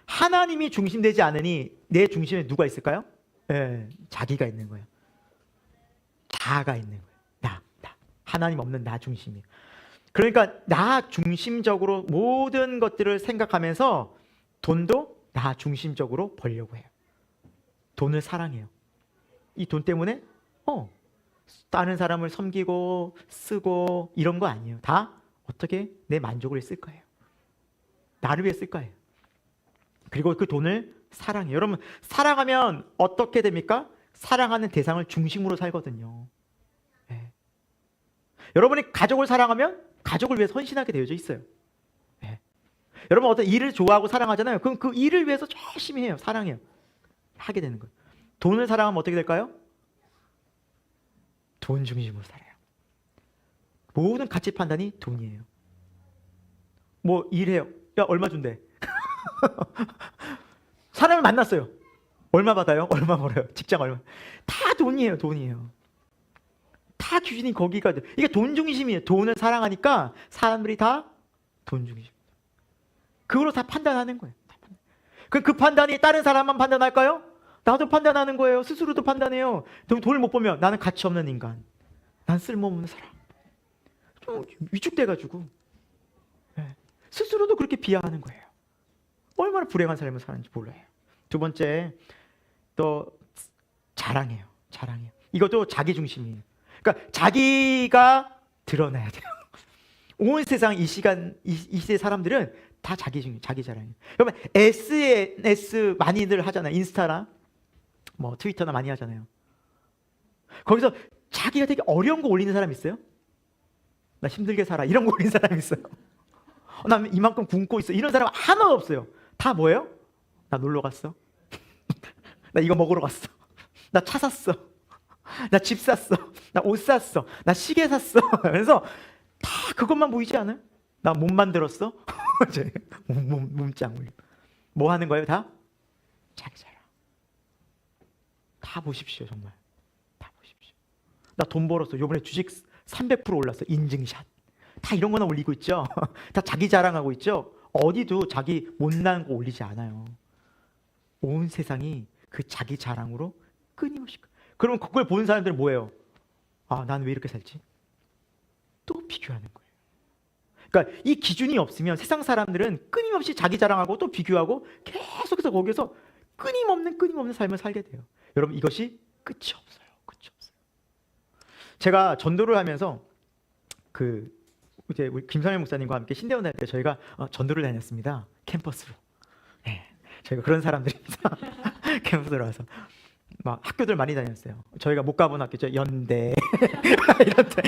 A: 하나님이 중심되지 않으니 내 중심에 누가 있을까요? 자기가 있는 거예요. 자아가 있는 거예요. 나. 하나님 없는 나 중심이에요. 그러니까 나 중심적으로 모든 것들을 생각하면서 돈도 나 중심적으로 벌려고 해요. 돈을 사랑해요. 이 돈 때문에 다른 사람을 섬기고 쓰고 이런 거 아니에요. 다 어떻게 내 만족을 쓸 거예요. 나를 위해 쓸 거예요. 그리고 그 돈을 사랑해요. 여러분 사랑하면 어떻게 됩니까? 사랑하는 대상을 중심으로 살거든요. 여러분이 가족을 사랑하면 가족을 위해 헌신하게 되어져 있어요. 네. 여러분 어떤 일을 좋아하고 사랑하잖아요. 그럼 그 일을 위해서 열심히 해요. 사랑해요. 하게 되는 거예요. 돈을 사랑하면 어떻게 될까요? 돈 중심으로 살아요. 모든 가치 판단이 돈이에요. 뭐 일해요. 야 얼마 준대. 사람을 만났어요. 얼마 받아요? 얼마 벌어요? 직장 얼마? 다 돈이에요. 돈이에요. 다 기준이 거기가 돼. 이게 돈 중심이에요. 돈을 사랑하니까 사람들이 다 돈 중심. 그걸로 다 판단하는 거예요. 그럼 그 판단이 다른 사람만 판단할까요? 나도 판단하는 거예요. 스스로도 판단해요. 돈을 못 보면 나는 가치 없는 인간. 난 쓸모없는 사람. 좀 위축돼가지고 스스로도 그렇게 비하하는 거예요. 얼마나 불행한 삶을 사는지 몰라요. 두 번째, 또 자랑해요. 자랑해요. 이것도 자기 중심이에요. 그러니까 자기가 드러나야 돼요. 온 세상 이 시대 사람들은 다 자기 중심, 자기 자랑이에요. 여러분 SNS 많이들 하잖아요. 인스타나 뭐 트위터나 많이 하잖아요. 거기서 자기가 되게 어려운 거 올리는 사람 있어요? 나 힘들게 살아 이런 거 올리는 사람 있어요? 나 이만큼 굶고 있어 이런 사람 하나도 없어요. 다 뭐예요? 나 놀러 갔어. 나 이거 먹으러 갔어. 나 차 샀어. 나 집 샀어. 나 옷 샀어. 나 시계 샀어. 그래서 다 그것만 보이지 않아요? 나 몸 만들었어. 몸짱 올림. 뭐 하는 거예요? 다 자기 자랑. 다 보십시오. 정말 다 보십시오. 나 돈 벌었어. 요번에 주식 300% 올랐어. 인증샷. 다 이런 거나 올리고 있죠. 다 자기 자랑하고 있죠. 어디도 자기 못난 거 올리지 않아요. 온 세상이 그 자기 자랑으로 끊임없이. 그러면 그걸 보는 사람들은 뭐예요? 아, 나는 왜 이렇게 살지? 또 비교하는 거예요. 그러니까 이 기준이 없으면 세상 사람들은 끊임없이 자기 자랑하고 또 비교하고 계속해서 거기서 끊임없는 삶을 살게 돼요. 여러분 이것이 끝이 없어요. 끝이 없어요. 제가 전도를 하면서 이제 우리 김성현 목사님과 함께 신대원 다닐 때 저희가 전도를 다녔습니다. 캠퍼스로. 네, 저희가 그런 사람들입니다. 캠퍼스로 와서 막 학교들 많이 다녔어요. 저희가 못 가본 학교죠. 연대 이런데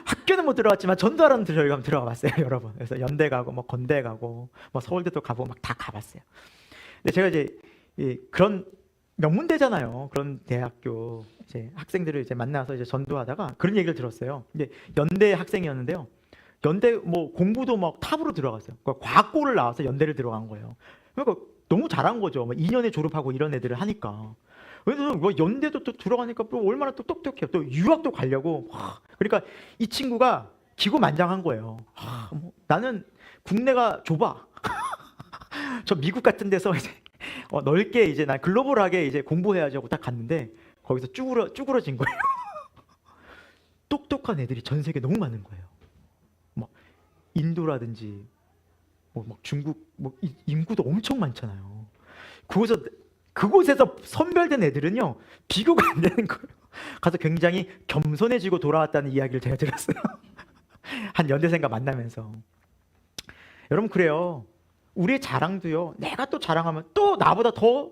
A: 학교는 못 들어갔지만 전도하러 저희가 한번 들어가 봤어요, 여러분. 그래서 연대 가고 뭐 건대 가고 뭐 서울대도 가보고 막 다 가봤어요. 근데 제가 이제 그런 명문대잖아요. 그런 대학교 이제 학생들을 이제 만나서 이제 전도하다가 그런 얘기를 들었어요. 이제 연대 학생이었는데요. 연대 뭐 공부도 막 탑으로 들어갔어요. 그러니까 과학고를 나와서 연대를 들어간 거예요. 그러니까 너무 잘한 거죠. 2년에 졸업하고 이런 애들을 하니까. 그래서 뭐 연대도 또 들어가니까 또 얼마나 또 똑똑해요. 또 유학도 가려고. 그러니까 이 친구가 기고만장한 거예요. 뭐 나는 국내가 좁아. 저 미국 같은 데서 이제 넓게 이제 난 글로벌하게 이제 공부해야지 하고 딱 갔는데 거기서 쭈그러진 거예요. 똑똑한 애들이 전 세계 너무 많은 거예요. 막 인도라든지 막 중국 뭐 인구도 엄청 많잖아요. 그곳에서 선별된 애들은요 비교가 안 되는 거예요. 가서 굉장히 겸손해지고 돌아왔다는 이야기를 제가 들었어요. 한 연대생과 만나면서. 여러분 그래요. 우리의 자랑도요. 내가 또 자랑하면 또 나보다 더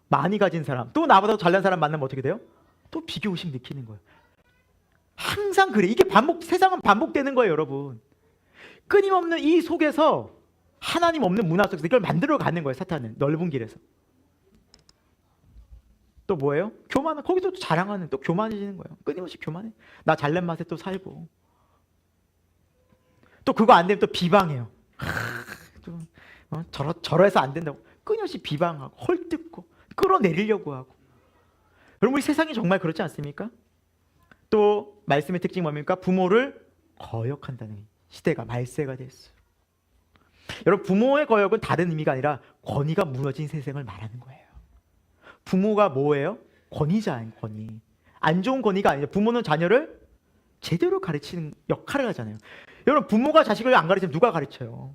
A: 많이 가진 사람, 또 나보다 더 잘난 사람 만나면 어떻게 돼요? 또 비교의식 느끼는 거예요. 항상 그래. 이게 세상은 반복되는 거예요, 여러분. 끊임없는 이 속에서 하나님 없는 문화 속에서 이걸 만들어 가는 거예요, 사탄은. 넓은 길에서. 또 뭐예요? 거기서 또 자랑하는, 또 교만해지는 거예요. 끊임없이 교만해. 나 잘난 맛에 또 살고. 또 그거 안 되면 또 비방해요. 저러해서 안 된다고 끊임없이 비방하고 헐뜯고 끌어내리려고 하고. 여러분 우리 세상이 정말 그렇지 않습니까? 또 말씀의 특징이 뭡니까? 부모를 거역한다는 시대가 말세가 됐어요. 여러분 부모의 거역은 다른 의미가 아니라 권위가 무너진 세상을 말하는 거예요. 부모가 뭐예요? 권위자예요. 권위. 안 좋은 권위가 아니죠. 부모는 자녀를 제대로 가르치는 역할을 하잖아요. 여러분 부모가 자식을 안 가르치면 누가 가르쳐요?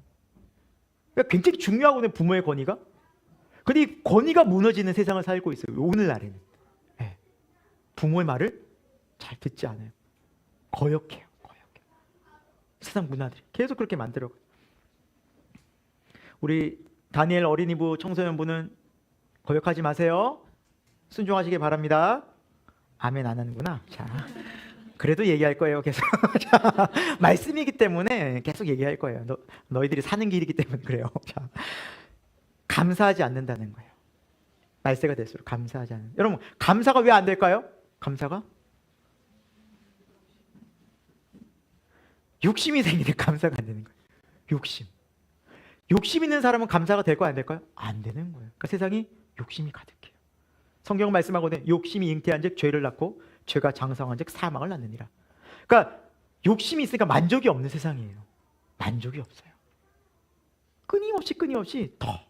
A: 그러니까 굉장히 중요하거든요. 부모의 권위가. 근데 이 권위가 무너지는 세상을 살고 있어요. 오늘날에는. 네. 부모의 말을 잘 듣지 않아요. 거역해요. 세상 문화들이 계속 그렇게 만들어가요. 우리 다니엘 어린이부 청소년부는 거역하지 마세요. 순종하시기 바랍니다. 아멘 안 하는구나. 자, 그래도 얘기할 거예요. 계속. 자, 말씀이기 때문에 계속 얘기할 거예요. 너희들이 사는 길이기 때문에 그래요. 자, 감사하지 않는다는 거예요. 말세가 될수록 감사하지 않는. 여러분, 감사가 왜 안 될까요? 감사가 욕심이 생기는 감사가 안 되는 거예요. 욕심 있는 사람은 감사가 될까요? 안 될까요? 안 되는 거예요. 그러니까 세상이 욕심이 가득해요. 성경 말씀하거든요. 욕심이 잉태한즉 죄를 낳고 죄가 장성한즉 사망을 낳느니라. 그러니까 욕심이 있으니까 만족이 없는 세상이에요. 만족이 없어요. 끊임없이 더.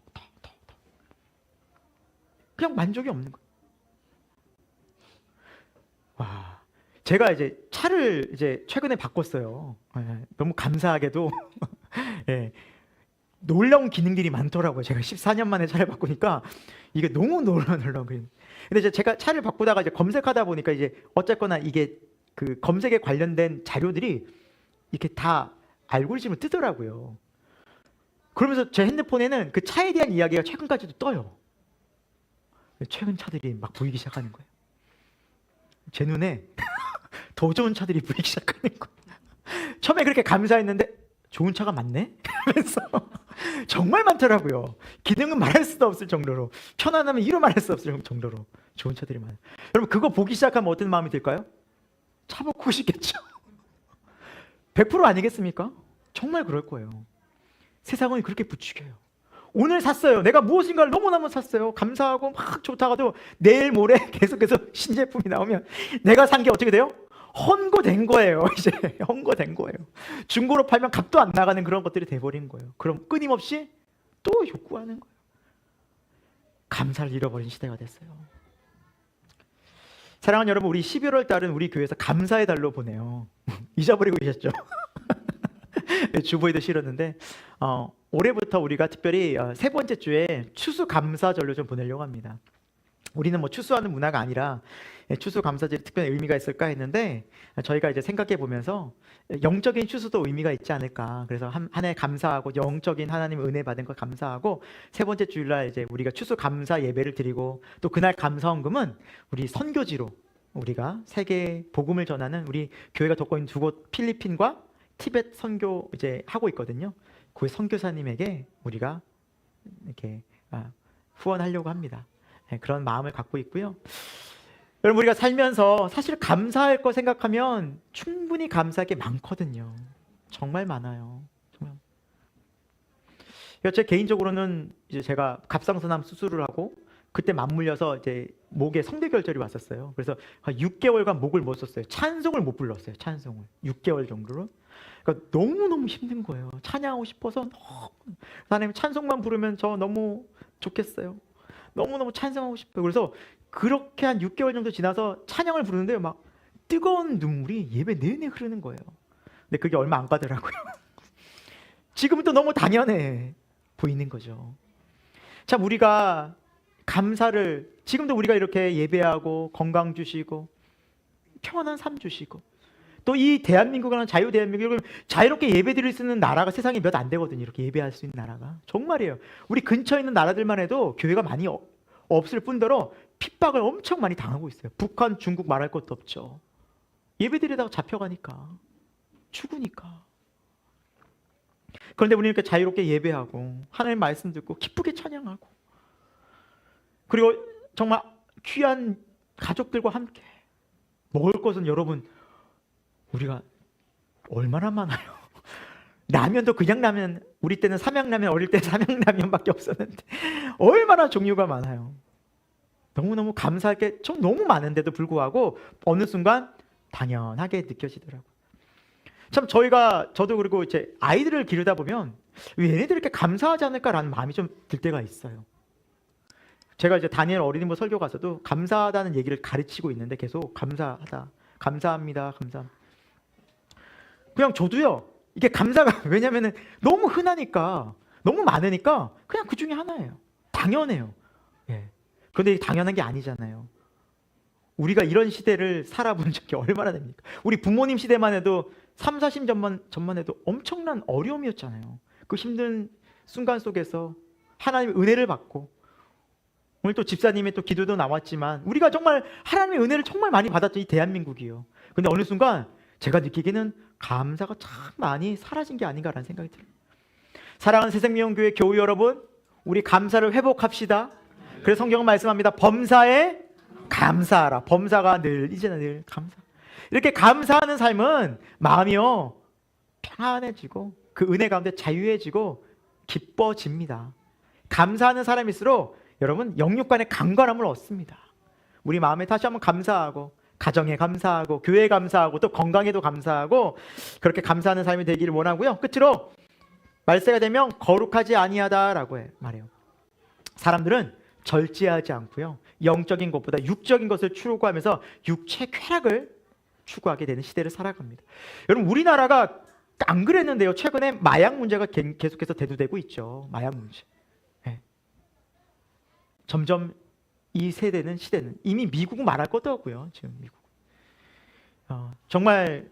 A: 그냥 만족이 없는 거예요. 와, 제가 이제 차를 이제 최근에 바꿨어요. 너무 감사하게도 예, 놀라운 기능들이 많더라고요. 제가 14년 만에 차를 바꾸니까 이게 너무 놀라운 거예요. 근데 이제 제가 차를 바꾸다가 이제 검색하다 보니까 이제 어쨌거나 이게 그 검색에 관련된 자료들이 이렇게 다 알고리즘을 뜨더라고요. 그러면서 제 핸드폰에는 그 차에 대한 이야기가 최근까지도 떠요. 최근 차들이 막 보이기 시작하는 거예요. 제 눈에 더 좋은 차들이 보이기 시작하는 거예요. 처음에 그렇게 감사했는데 좋은 차가 많네? 하면서 정말 많더라고요. 기능은 말할 수도 없을 정도로, 편안함은 이루 말할 수 없을 정도로 좋은 차들이 많아요. 여러분, 그거 보기 시작하면 어떤 마음이 들까요? 차 바꾸고 싶겠죠. 100% 아니겠습니까? 정말 그럴 거예요. 세상은 그렇게 부추겨요. 오늘 샀어요. 내가 무엇인가를 너무너무 샀어요. 감사하고 막 좋다가도 내일 모레 계속해서 신제품이 나오면 내가 산 게 어떻게 돼요? 헌거된 거예요. 이제 헌거된 거예요. 중고로 팔면 값도 안 나가는 그런 것들이 돼버린 거예요. 그럼 끊임없이 또 욕구하는 거예요. 감사를 잃어버린 시대가 됐어요. 사랑하는 여러분, 우리 11월 달은 우리 교회에서 감사의 달로 보내요. 잊어버리고 계셨죠? 주보에도 실었는데 올해부터 우리가 특별히 세 번째 주에 추수감사절로 좀 보내려고 합니다. 우리는 뭐 추수하는 문화가 아니라 추수감사절이 특별한 의미가 있을까 했는데 저희가 이제 생각해 보면서 영적인 추수도 의미가 있지 않을까. 그래서 한 해 감사하고 영적인 하나님의 은혜 받은 거 감사하고 세 번째 주일날 이제 우리가 추수감사 예배를 드리고 또 그날 감사헌금은 우리 선교지로 우리가 세계 복음을 전하는 우리 교회가 돕고 있는 두 곳 필리핀과 티벳 선교 이제 하고 있거든요. 그 선교사님에게 우리가 이렇게 후원하려고 합니다. 네, 그런 마음을 갖고 있고요. 여러분, 우리가 살면서 사실 감사할 거 생각하면 충분히 감사할 게 많거든요. 정말 많아요. 정말. 제 개인적으로는 이제 제가 갑상선암 수술을 하고 그때 맞물려서 이제 목에 성대결절이 왔었어요. 그래서 한 6개월간 목을 못 썼어요. 찬송을 못 불렀어요. 찬송을 6개월 정도로. 그러니까 너무너무 힘든 거예요. 찬양하고 싶어서 하나님 찬송만 부르면 저 너무 좋겠어요. 너무너무 찬송하고 싶어요. 그래서 그렇게 한 6개월 정도 지나서 찬양을 부르는데 막 뜨거운 눈물이 예배 내내 흐르는 거예요. 근데 그게 얼마 안 가더라고요. 지금은 또 너무 당연해 보이는 거죠. 참, 우리가 감사를 지금도 우리가 이렇게 예배하고 건강 주시고 평안한 삶 주시고 또 이 대한민국이라는 자유 대한민국을 자유롭게 예배드릴 수 있는 나라가 세상에 몇 안 되거든요. 이렇게 예배할 수 있는 나라가 정말이에요. 우리 근처에 있는 나라들만 해도 교회가 많이 없을 뿐더러 핍박을 엄청 많이 당하고 있어요. 북한, 중국 말할 것도 없죠. 예배드리다가 잡혀가니까 죽으니까. 그런데 우리는 이렇게 자유롭게 예배하고 하나님 말씀 듣고 기쁘게 찬양하고 그리고 정말 귀한 가족들과 함께 먹을 것은 여러분 우리가 얼마나 많아요. 라면도 그냥 라면, 우리 때는 삼양라면, 어릴 때 삼양라면밖에 없었는데 얼마나 종류가 많아요. 너무너무 감사할 게 좀 너무 많은데도 불구하고 어느 순간 당연하게 느껴지더라고요. 참, 저도 그리고 이제 아이들을 기르다 보면 왜 얘네들 이렇게 감사하지 않을까라는 마음이 좀 들 때가 있어요. 제가 이제 다니엘 어린이집 설교 가서도 감사하다는 얘기를 가르치고 있는데 계속 감사하다, 감사합니다, 감사합니다. 그냥 저도요. 이게 감사가 왜냐면은 너무 흔하니까, 너무 많으니까 그냥 그 중에 하나예요. 당연해요. 예. 그런데 당연한 게 아니잖아요. 우리가 이런 시대를 살아본 적이 얼마나 됩니까? 우리 부모님 시대만 해도 3, 40년 전만 해도 엄청난 어려움이었잖아요. 그 힘든 순간 속에서 하나님의 은혜를 받고 오늘 또 집사님의 또 기도도 나왔지만 우리가 정말 하나님의 은혜를 정말 많이 받았던 이 대한민국이요. 근데 어느 순간 제가 느끼기에는 감사가 참 많이 사라진 게 아닌가라는 생각이 들어요. 사랑하는 새생명교회 교우 여러분, 우리 감사를 회복합시다. 그래서 성경은 말씀합니다. 범사에 감사하라. 범사가 늘, 이제는 늘 감사. 이렇게 감사하는 삶은 마음이요 평안해지고 그 은혜 가운데 자유해지고 기뻐집니다. 감사하는 사람일수록 여러분 영육간의 강건함을 얻습니다. 우리 마음에 다시 한번 감사하고, 가정에 감사하고, 교회에 감사하고, 또 건강에도 감사하고, 그렇게 감사하는 삶이 되기를 원하고요. 끝으로 말세가 되면 거룩하지 아니하다라고 말해요. 사람들은 절제하지 않고요, 영적인 것보다 육적인 것을 추구하면서 육체 쾌락을 추구하게 되는 시대를 살아갑니다. 여러분, 우리나라가 안 그랬는데요, 최근에 마약 문제가 계속해서 대두되고 있죠. 마약 문제. 네. 점점 이 시대는 이미 미국은 말할 것도 없고요. 지금 미국 정말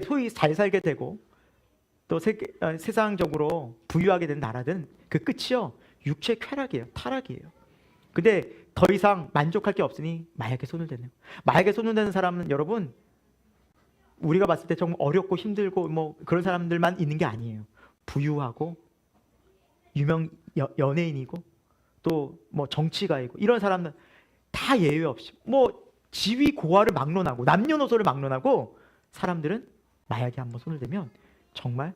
A: 소위 잘 살게 되고 또 세상적으로 부유하게 된 나라든 그 끝이요 육체 쾌락이에요, 타락이에요. 근데 더 이상 만족할 게 없으니 마약에 손을 대는. 마약에 손을 대는 사람은 여러분, 우리가 봤을 때 정말 어렵고 힘들고 뭐 그런 사람들만 있는 게 아니에요. 부유하고 유명 연예인이고 또 뭐 정치가이고 이런 사람은 다 예외 없이 뭐 지위 고하를 막론하고 남녀노소를 막론하고 사람들은 마약에 한번 손을 대면 정말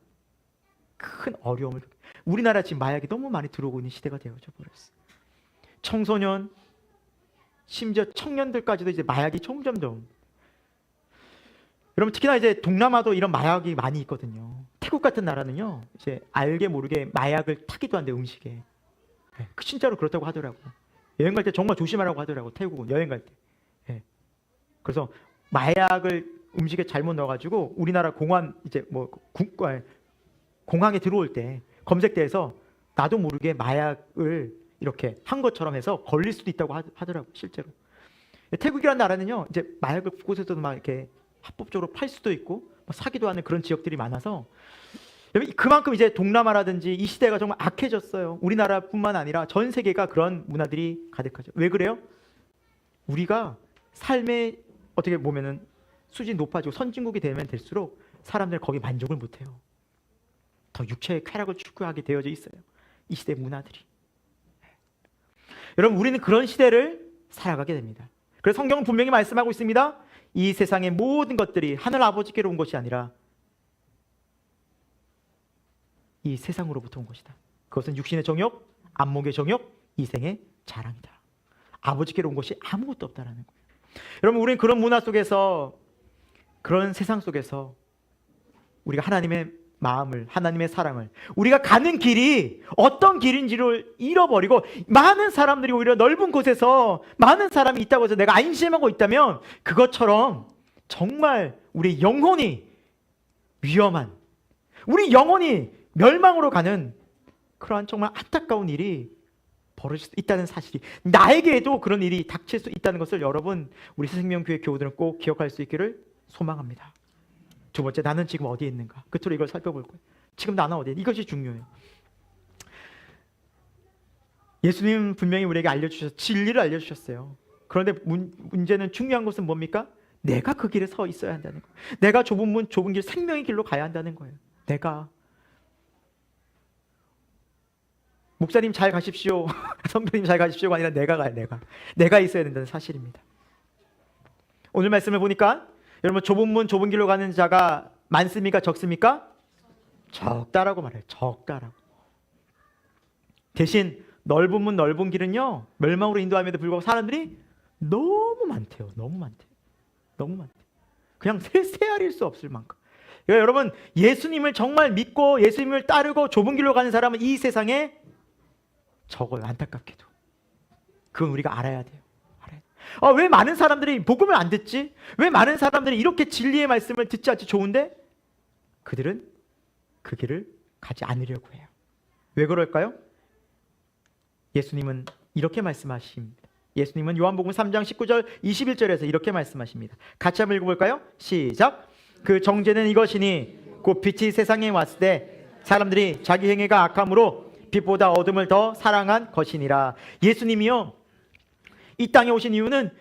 A: 큰 어려움을. 우리나라 지금 마약이 너무 많이 들어오고 있는 시대가 되어져 버렸어요. 청소년, 심지어 청년들까지도 이제 마약이 점점점. 여러분, 특히나 이제 동남아도 이런 마약이 많이 있거든요. 태국 같은 나라는요, 이제 알게 모르게 마약을 타기도 한대, 음식에. 네, 진짜로 그렇다고 하더라고. 여행 갈 때 정말 조심하라고 하더라고, 태국은 여행 갈 때. 네. 그래서 마약을 음식에 잘못 넣어가지고 우리나라 공항 이제 뭐 공항에 들어올 때 검색대에서 나도 모르게 마약을 이렇게 한 것처럼 해서 걸릴 수도 있다고 하더라고, 실제로. 태국이라는 나라는요, 이제 마약을 곳곳에서도 막 이렇게 합법적으로 팔 수도 있고 사기도 하는 그런 지역들이 많아서 그만큼 이제 동남아라든지 이 시대가 정말 악해졌어요. 우리나라뿐만 아니라 전 세계가 그런 문화들이 가득하죠. 왜 그래요? 우리가 삶의 어떻게 보면은 수준이 높아지고 선진국이 되면 될수록 사람들은 거기 만족을 못해요. 더 육체의 쾌락을 추구하게 되어져 있어요, 이 시대 문화들이. 여러분, 우리는 그런 시대를 살아가게 됩니다. 그래서 성경은 분명히 말씀하고 있습니다. 이 세상의 모든 것들이 하늘 아버지께로 온 것이 아니라 이 세상으로부터 온 것이다. 그것은 육신의 정욕, 안목의 정욕, 이생의 자랑이다. 아버지께로 온 것이 아무것도 없다라는 거예요. 여러분, 우리는 그런 문화 속에서, 그런 세상 속에서 우리가 하나님의 마음을, 하나님의 사랑을, 우리가 가는 길이 어떤 길인지를 잃어버리고 많은 사람들이 오히려 넓은 곳에서 많은 사람이 있다고 해서 내가 안심하고 있다면 그것처럼 정말 우리 영혼이 위험한, 우리 영혼이 멸망으로 가는 그러한 정말 안타까운 일이 벌어질 수 있다는 사실이, 나에게도 그런 일이 닥칠 수 있다는 것을 여러분, 우리 새생명교회 교우들은 꼭 기억할 수 있기를 소망합니다. 두 번째, 나는 지금 어디에 있는가? 끝으로 이걸 살펴볼 거예요. 지금 나는 어디에? 이것이 중요해요. 예수님 분명히 우리에게 진리를 알려주셨어요. 그런데 문제는, 중요한 것은 뭡니까? 내가 그 길에 서 있어야 한다는 거예요. 내가 좁은 문, 좁은 길, 생명의 길로 가야 한다는 거예요. 내가. 목사님 잘 가십시오, 선배님 잘 가십시오가 아니라 내가 가요. 내가 있어야 된다는 사실입니다. 오늘 말씀을 보니까 여러분, 좁은 문, 좁은 길로 가는 자가 많습니까? 적습니까? 적다라고 말해요. 적다라고. 대신 넓은 문, 넓은 길은요, 멸망으로 인도함에도 불구하고 사람들이 너무 많대요. 너무 많대요. 그냥 세알일 수 없을 만큼. 그러니까 여러분, 예수님을 정말 믿고 예수님을 따르고 좁은 길로 가는 사람은 이 세상에 적어요. 안타깝게도. 그건 우리가 알아야 돼요. 왜 많은 사람들이 복음을 안 듣지? 왜 많은 사람들이 이렇게 진리의 말씀을 듣지 않지? 좋은데 그들은 그 길을 가지 않으려고 해요. 왜 그럴까요? 예수님은 이렇게 말씀하십니다. 예수님은 요한복음 3장 19절 21절에서 이렇게 말씀하십니다. 같이 한번 읽어볼까요? 시작. 그 정죄는 이것이니 곧 빛이 세상에 왔을 때 사람들이 자기 행위가 악함으로 빛보다 어둠을 더 사랑한 것이니라. 예수님이요, 이 땅에 오신 이유는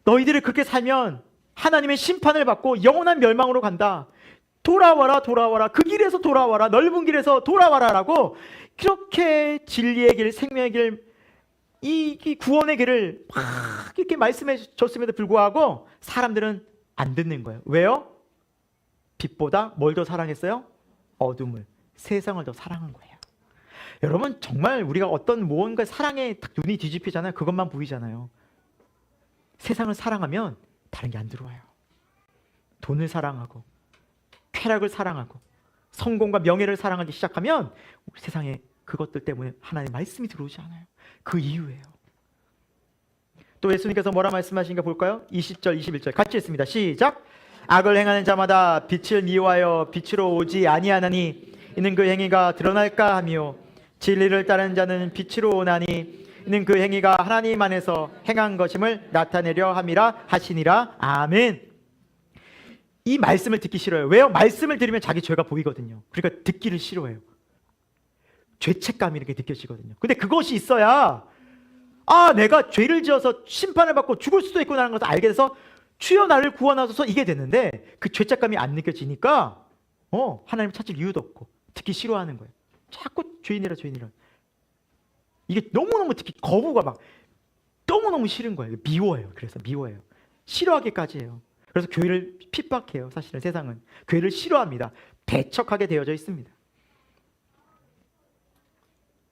A: 너희들이 그렇게 살면 하나님의 심판을 받고 영원한 멸망으로 간다. 돌아와라, 돌아와라. 그 길에서 돌아와라. 넓은 길에서 돌아와라라고 그렇게 진리의 길, 생명의 길, 이 구원의 길을 막 이렇게 말씀해 줬음에도 불구하고 사람들은 안 듣는 거예요. 왜요? 빛보다 뭘 더 사랑했어요? 어둠을, 세상을 더 사랑한 거예요. 여러분, 정말 우리가 어떤 무언가 사랑에 딱 눈이 뒤집히잖아요. 그것만 보이잖아요. 세상을 사랑하면 다른 게 안 들어와요. 돈을 사랑하고 쾌락을 사랑하고 성공과 명예를 사랑하기 시작하면 우리 세상에 그것들 때문에 하나님의 말씀이 들어오지 않아요. 그 이유예요. 또 예수님께서 뭐라 말씀하시는가 볼까요? 20절 21절 같이 읽습니다. 시작. 악을 행하는 자마다 빛을 미워하여 빛으로 오지 아니하나니 이는 그 행위가 드러날까 하며 진리를 따르는 자는 빛으로 오나니 이는 그 행위가 하나님 안에서 행한 것임을 나타내려 함이라 하시니라. 아멘. 이 말씀을 듣기 싫어요. 왜요? 말씀을 들으면 자기 죄가 보이거든요. 그러니까 듣기를 싫어해요. 죄책감이 이렇게 느껴지거든요. 근데 그것이 있어야 내가 죄를 지어서 심판을 받고 죽을 수도 있구나라는 것을 알게 돼서 주여 나를 구원하소서 이게 되는데 그 죄책감이 안 느껴지니까 하나님 찾을 이유도 없고 듣기 싫어하는 거예요. 자꾸 죄인이라 죄인이라. 이게 너무너무 특히 거부가 막 너무너무 싫은 거예요. 미워해요. 그래서 미워해요. 싫어하기까지 해요. 그래서 교회를 핍박해요. 사실은 세상은 교회를 싫어합니다. 배척하게 되어져 있습니다.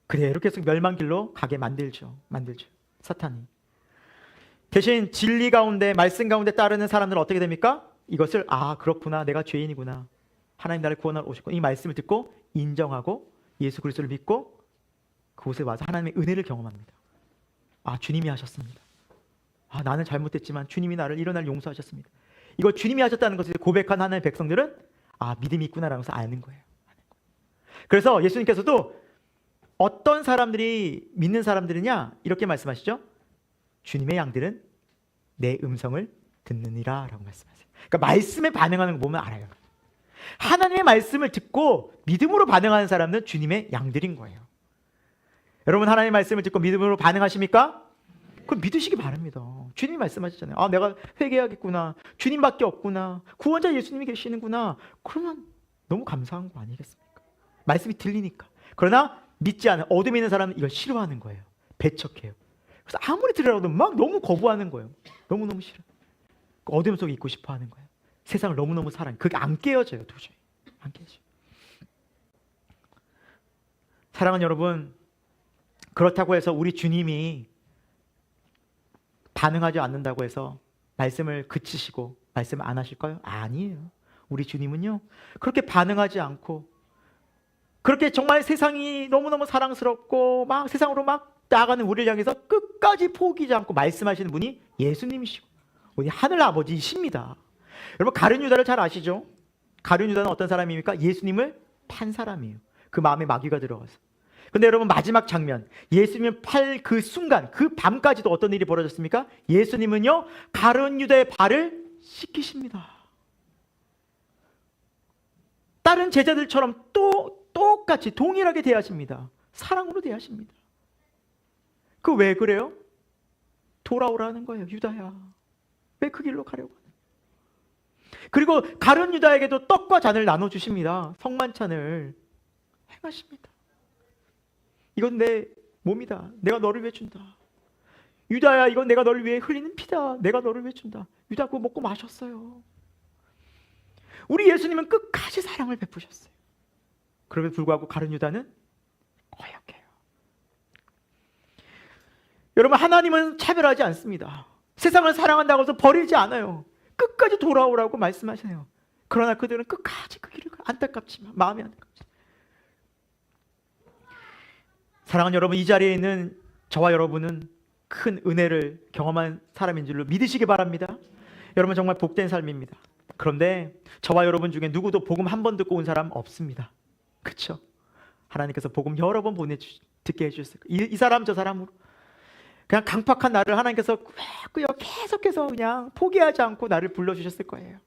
A: 그래, 이렇게 해서 멸망길로 가게 만들죠. 사탄이. 대신 진리 가운데, 말씀 가운데 따르는 사람들은 어떻게 됩니까? 이것을 그렇구나, 내가 죄인이구나, 하나님 나를 구원하러 오셨구나, 이 말씀을 듣고 인정하고 예수 그리스도를 믿고 그곳에 와서 하나님의 은혜를 경험합니다. 주님이 하셨습니다. 나는 잘못했지만 주님이 나를 일어날 용서하셨습니다. 이거 주님이 하셨다는 것을 고백한 하나님의 백성들은 믿음이 있구나라는 것을 아는 거예요. 그래서 예수님께서도 어떤 사람들이 믿는 사람들이냐 이렇게 말씀하시죠. 주님의 양들은 내 음성을 듣느니라 라고 말씀하세요. 그러니까 말씀에 반응하는 거 보면 알아요. 하나님의 말씀을 듣고 믿음으로 반응하는 사람은 주님의 양들인 거예요. 여러분, 하나님의 말씀을 듣고 믿음으로 반응하십니까? 그럼 믿으시기 바랍니다. 주님이 말씀하셨잖아요. 내가 회개하겠구나, 주님밖에 없구나, 구원자 예수님이 계시는구나. 그러면 너무 감사한 거 아니겠습니까? 말씀이 들리니까. 그러나 믿지 않은 어둠에 있는 사람은 이걸 싫어하는 거예요. 배척해요. 그래서 아무리 들으라고도 막 너무 거부하는 거예요. 너무너무 싫어. 어둠 속에 있고 싶어 하는 거예요. 세상을 너무너무 사랑해. 그게 안 깨어져요. 도저히 안 깨어져요. 사랑하는 여러분, 그렇다고 해서 우리 주님이 반응하지 않는다고 해서 말씀을 그치시고 말씀을 안 하실까요? 아니에요. 우리 주님은요, 그렇게 반응하지 않고 그렇게 정말 세상이 너무너무 사랑스럽고 막 세상으로 막 나아가는 우리를 향해서 끝까지 포기하지 않고 말씀하시는 분이 예수님이시고 우리 하늘 아버지이십니다. 여러분, 가룟 유다를 잘 아시죠? 가룟 유다는 어떤 사람입니까? 예수님을 판 사람이에요. 그 마음에 마귀가 들어가서. 근데 여러분, 마지막 장면, 예수님을 팔 그 순간, 그 밤까지도 어떤 일이 벌어졌습니까? 예수님은요, 가룟 유다의 발을 씻기십니다. 다른 제자들처럼 똑같이 동일하게 대하십니다. 사랑으로 대하십니다. 그 왜 그래요? 돌아오라는 거예요. 유다야, 왜 그 길로 가려고 하냐. 그리고 가룟 유다에게도 떡과 잔을 나눠주십니다. 성만찬을 행하십니다. 이건 내 몸이다. 내가 너를 위해 준다. 유다야, 이건 내가 너를 위해 흘리는 피다. 내가 너를 위해 준다. 유다 그거 먹고 마셨어요. 우리 예수님은 끝까지 사랑을 베푸셨어요. 그럼에도 불구하고 가룟 유다는 거역해요. 여러분, 하나님은 차별하지 않습니다. 세상을 사랑한다고 해서 버리지 않아요. 끝까지 돌아오라고 말씀하시네요. 그러나 그들은 끝까지 그 길을 안타깝지만 마음이 안타깝지만. 사랑하는 여러분, 이 자리에 있는 저와 여러분은 큰 은혜를 경험한 사람인 줄로 믿으시기 바랍니다. 여러분, 정말 복된 삶입니다. 그런데 저와 여러분 중에 누구도 복음 한 번 듣고 온 사람 없습니다. 그렇죠? 하나님께서 복음 여러 번 듣게 해주셨어요. 이 사람 저 사람으로 그냥 강팍한 나를 하나님께서 계속해서 그냥 포기하지 않고 나를 불러주셨을 거예요.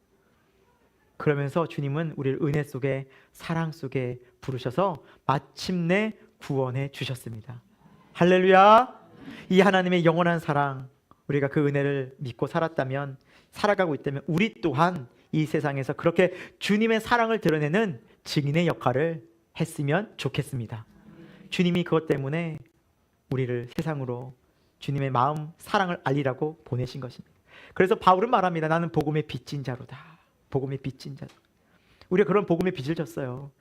A: 그러면서 주님은 우리를 은혜 속에, 사랑 속에 부르셔서 마침내 구원해 주셨습니다. 할렐루야. 이 하나님의 영원한 사랑, 우리가 그 은혜를 믿고 살았다면, 살아가고 있다면 우리 또한 이 세상에서 그렇게 주님의 사랑을 드러내는 증인의 역할을 했으면 좋겠습니다. 주님이 그것 때문에 우리를 세상으로 주님의 마음, 사랑을 알리라고 보내신 것입니다. 그래서 바울은 말합니다. 나는 복음의 빚진 자로다. 복음의 빚진 자로. 우리가 그런 복음의 빚을 졌어요.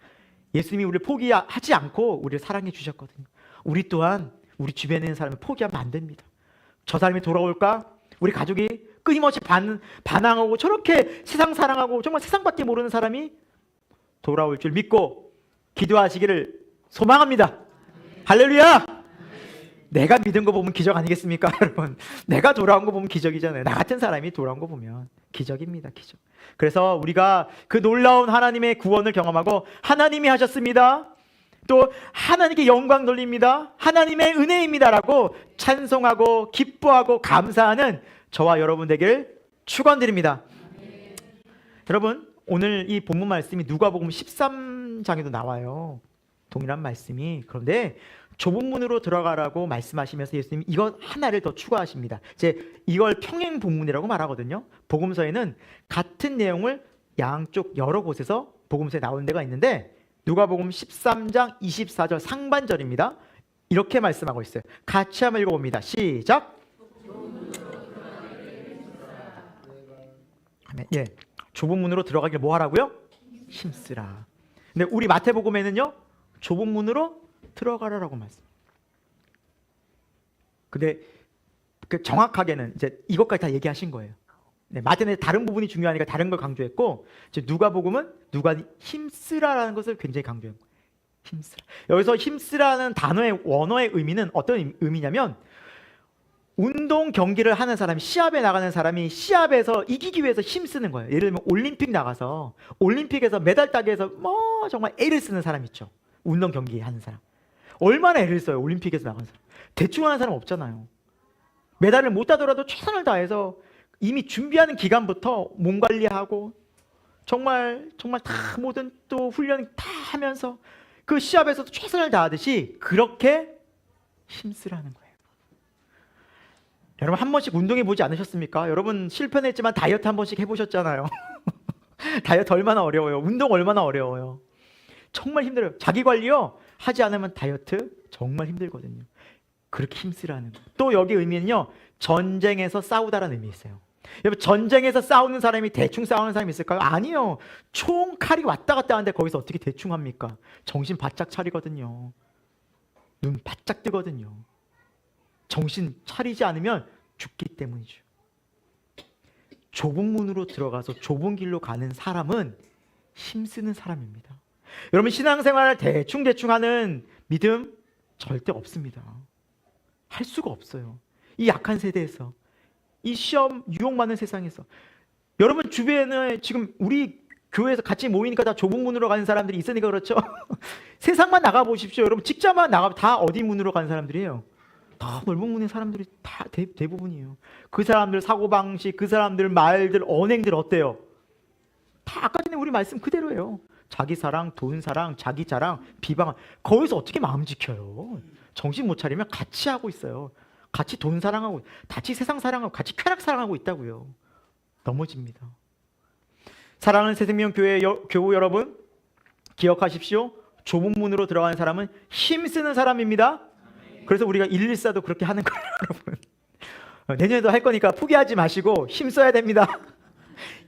A: 예수님이 우리를 포기하지 않고 우리를 사랑해 주셨거든요. 우리 또한 우리 주변에 있는 사람을 포기하면 안 됩니다. 저 사람이 돌아올까? 우리 가족이 끊임없이 반항하고 저렇게 세상 사랑하고 정말 세상밖에 모르는 사람이 돌아올 줄 믿고 기도하시기를 소망합니다. 할렐루야! 내가 믿은 거 보면 기적 아니겠습니까, 여러분? 내가 돌아온 거 보면 기적이잖아요. 나 같은 사람이 돌아온 거 보면 기적입니다, 기적. 그래서 우리가 그 놀라운 하나님의 구원을 경험하고 하나님이 하셨습니다, 또 하나님께 영광 돌립니다, 하나님의 은혜입니다라고 찬송하고 기뻐하고 감사하는 저와 여러분 되길 축원드립니다. 여러분, 오늘 이 본문 말씀이 누가복음 13장에도 나와요. 동일한 말씀이. 그런데 좁은 문으로 들어가라고 말씀하시면서 예수님이 이것 하나를 더 추가하십니다. 이제 이걸 평행 본문이라고 말하거든요. 복음서에는 같은 내용을 양쪽 여러 곳에서 복음서에 나오는 데가 있는데, 누가복음 13장 24절 상반절입니다. 이렇게 말씀하고 있어요. 같이 한번 읽어봅니다. 시작. 예, 좁은 문으로 들어가길 뭐 하라고요? 힘쓰라. 근데 우리 마태복음에는요, 좁은 문으로 들어가라라고 말씀. 근데 그 정확하게는 이제 이것까지 다 얘기하신 거예요. 네, 마태는 다른 부분이 중요하니까 다른 걸 강조했고, 이제 누가복음은 누가 힘쓰라라는 것을 굉장히 강조해요. 힘쓰라. 여기서 힘쓰라는 단어의 원어의 의미는 어떤 의미냐면, 운동 경기를 하는 사람이, 시합에 나가는 사람이 시합에서 이기기 위해서 힘쓰는 거예요. 예를 들면 올림픽 나가서 올림픽에서 메달 따기 위해서 뭐 정말 애를 쓰는 사람 있죠. 운동 경기 하는 사람 얼마나 애를 써요. 올림픽에서 나가는 사람 대충 하는 사람 없잖아요. 메달을 못 따더라도 최선을 다해서 이미 준비하는 기간부터 몸 관리하고 정말 다 모든 또 훈련 다 하면서 그 시합에서도 최선을 다하듯이 그렇게 힘쓰라는 거예요. 여러분, 한 번씩 운동해 보지 않으셨습니까? 여러분, 실패는 했지만 다이어트 한 번씩 해보셨잖아요. 다이어트 얼마나 어려워요. 운동 얼마나 어려워요. 정말 힘들어요. 자기 관리요, 하지 않으면 다이어트 정말 힘들거든요. 그렇게 힘쓰라는 거예요. 또 여기 의미는요, 전쟁에서 싸우다라는 의미 있어요. 여러분, 전쟁에서 싸우는 사람이 대충 싸우는 사람이 있을까요? 아니요. 총 칼이 왔다 갔다 하는데 거기서 어떻게 대충 합니까? 정신 바짝 차리거든요. 눈 바짝 뜨거든요. 정신 차리지 않으면 죽기 때문이죠. 좁은 문으로 들어가서 좁은 길로 가는 사람은 힘쓰는 사람입니다. 여러분, 신앙생활을 대충 하는 믿음 절대 없습니다. 할 수가 없어요. 이 약한 세대에서, 이 시험 유혹 많은 세상에서. 여러분 주변에 지금 우리 교회에서 같이 모이니까 다 좁은 문으로 가는 사람들이 있으니까 그렇죠. 세상만 나가 보십시오. 여러분 직장만 나가면 다 어디 문으로 가는 사람들이에요? 다 넓은 문의 사람들이 다 대부분이에요. 그 사람들 사고방식, 그 사람들 말들, 언행들 어때요? 다 아까 전에 우리 말씀 그대로예요. 자기 사랑, 돈 사랑, 자기 자랑, 비방. 거기서 어떻게 마음 지켜요? 정신 못 차리면 같이 하고 있어요. 같이 돈 사랑하고, 같이 세상 사랑하고, 같이 쾌락 사랑하고 있다고요. 넘어집니다. 사랑하는 새생명 교우 여러분, 기억하십시오. 좁은 문으로 들어가는 사람은 힘쓰는 사람입니다. 그래서 우리가 114도 그렇게 하는 거예요, 여러분. 내년에도 할 거니까 포기하지 마시고 힘써야 됩니다.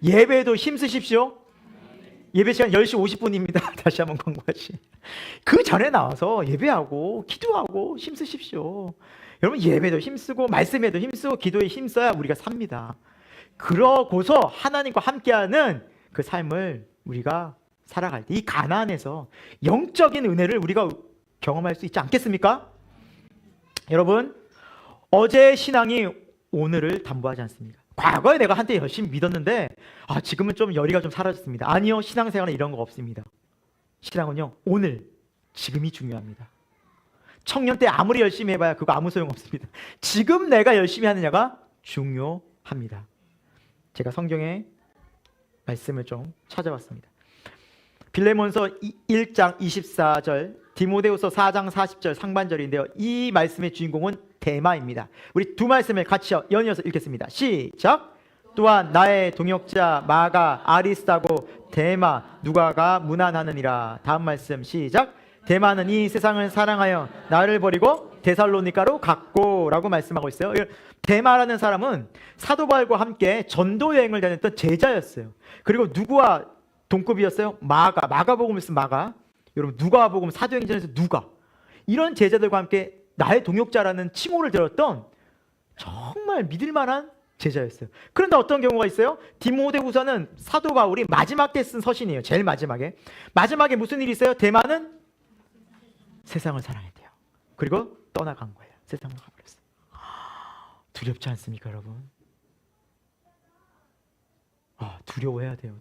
A: 예배에도 힘쓰십시오. 예배 시간 10시 50분입니다. 다시 한번 광고하시. 그 전에 나와서 예배하고 기도하고 힘쓰십시오. 여러분, 예배도 힘쓰고 말씀에도 힘쓰고 기도에 힘써야 우리가 삽니다. 그러고서 하나님과 함께하는 그 삶을 우리가 살아갈 때 이 가나안에서 영적인 은혜를 우리가 경험할 수 있지 않겠습니까? 여러분, 어제의 신앙이 오늘을 담보하지 않습니다. 과거에 내가 한때 열심히 믿었는데 지금은 좀 열의가 좀 사라졌습니다. 아니요, 신앙생활은 이런 거 없습니다. 신앙은요, 오늘, 지금이 중요합니다. 청년 때 아무리 열심히 해봐야 그거 아무 소용없습니다. 지금 내가 열심히 하느냐가 중요합니다. 제가 성경의 말씀을 좀 찾아봤습니다. 빌레몬서 1장 24절 디모데후서 4장 40절 상반절인데요. 이 말씀의 주인공은 데마입니다. 우리 두 말씀을 같이 연이어서 읽겠습니다. 시작. 또한 나의 동역자 마가, 아리스타고, 데마, 누가가 문안하느니라. 다음 말씀 시작. 데마는 이 세상을 사랑하여 나를 버리고 데살로니가로 갔고 라고 말씀하고 있어요. 데마라는 사람은 사도 바울과 함께 전도 여행을 다녔던 제자였어요. 그리고 누구와 동급이었어요? 마가복음을 쓴 마가. 여러분 누가복음 사도행전에서 누가 이런 제자들과 함께 나의 동역자라는 칭호를 들었던 정말 믿을 만한 제자였어요. 그런데 어떤 경우가 있어요? 디모데후서는 사도 바울이 마지막 때 쓴 서신이에요. 제일 마지막에 무슨 일이 있어요? 데마는 세상을 사랑했대요. 그리고 떠나간 거예요. 세상을 가버렸어요. 두렵지 않습니까, 여러분? 두려워해야 돼요.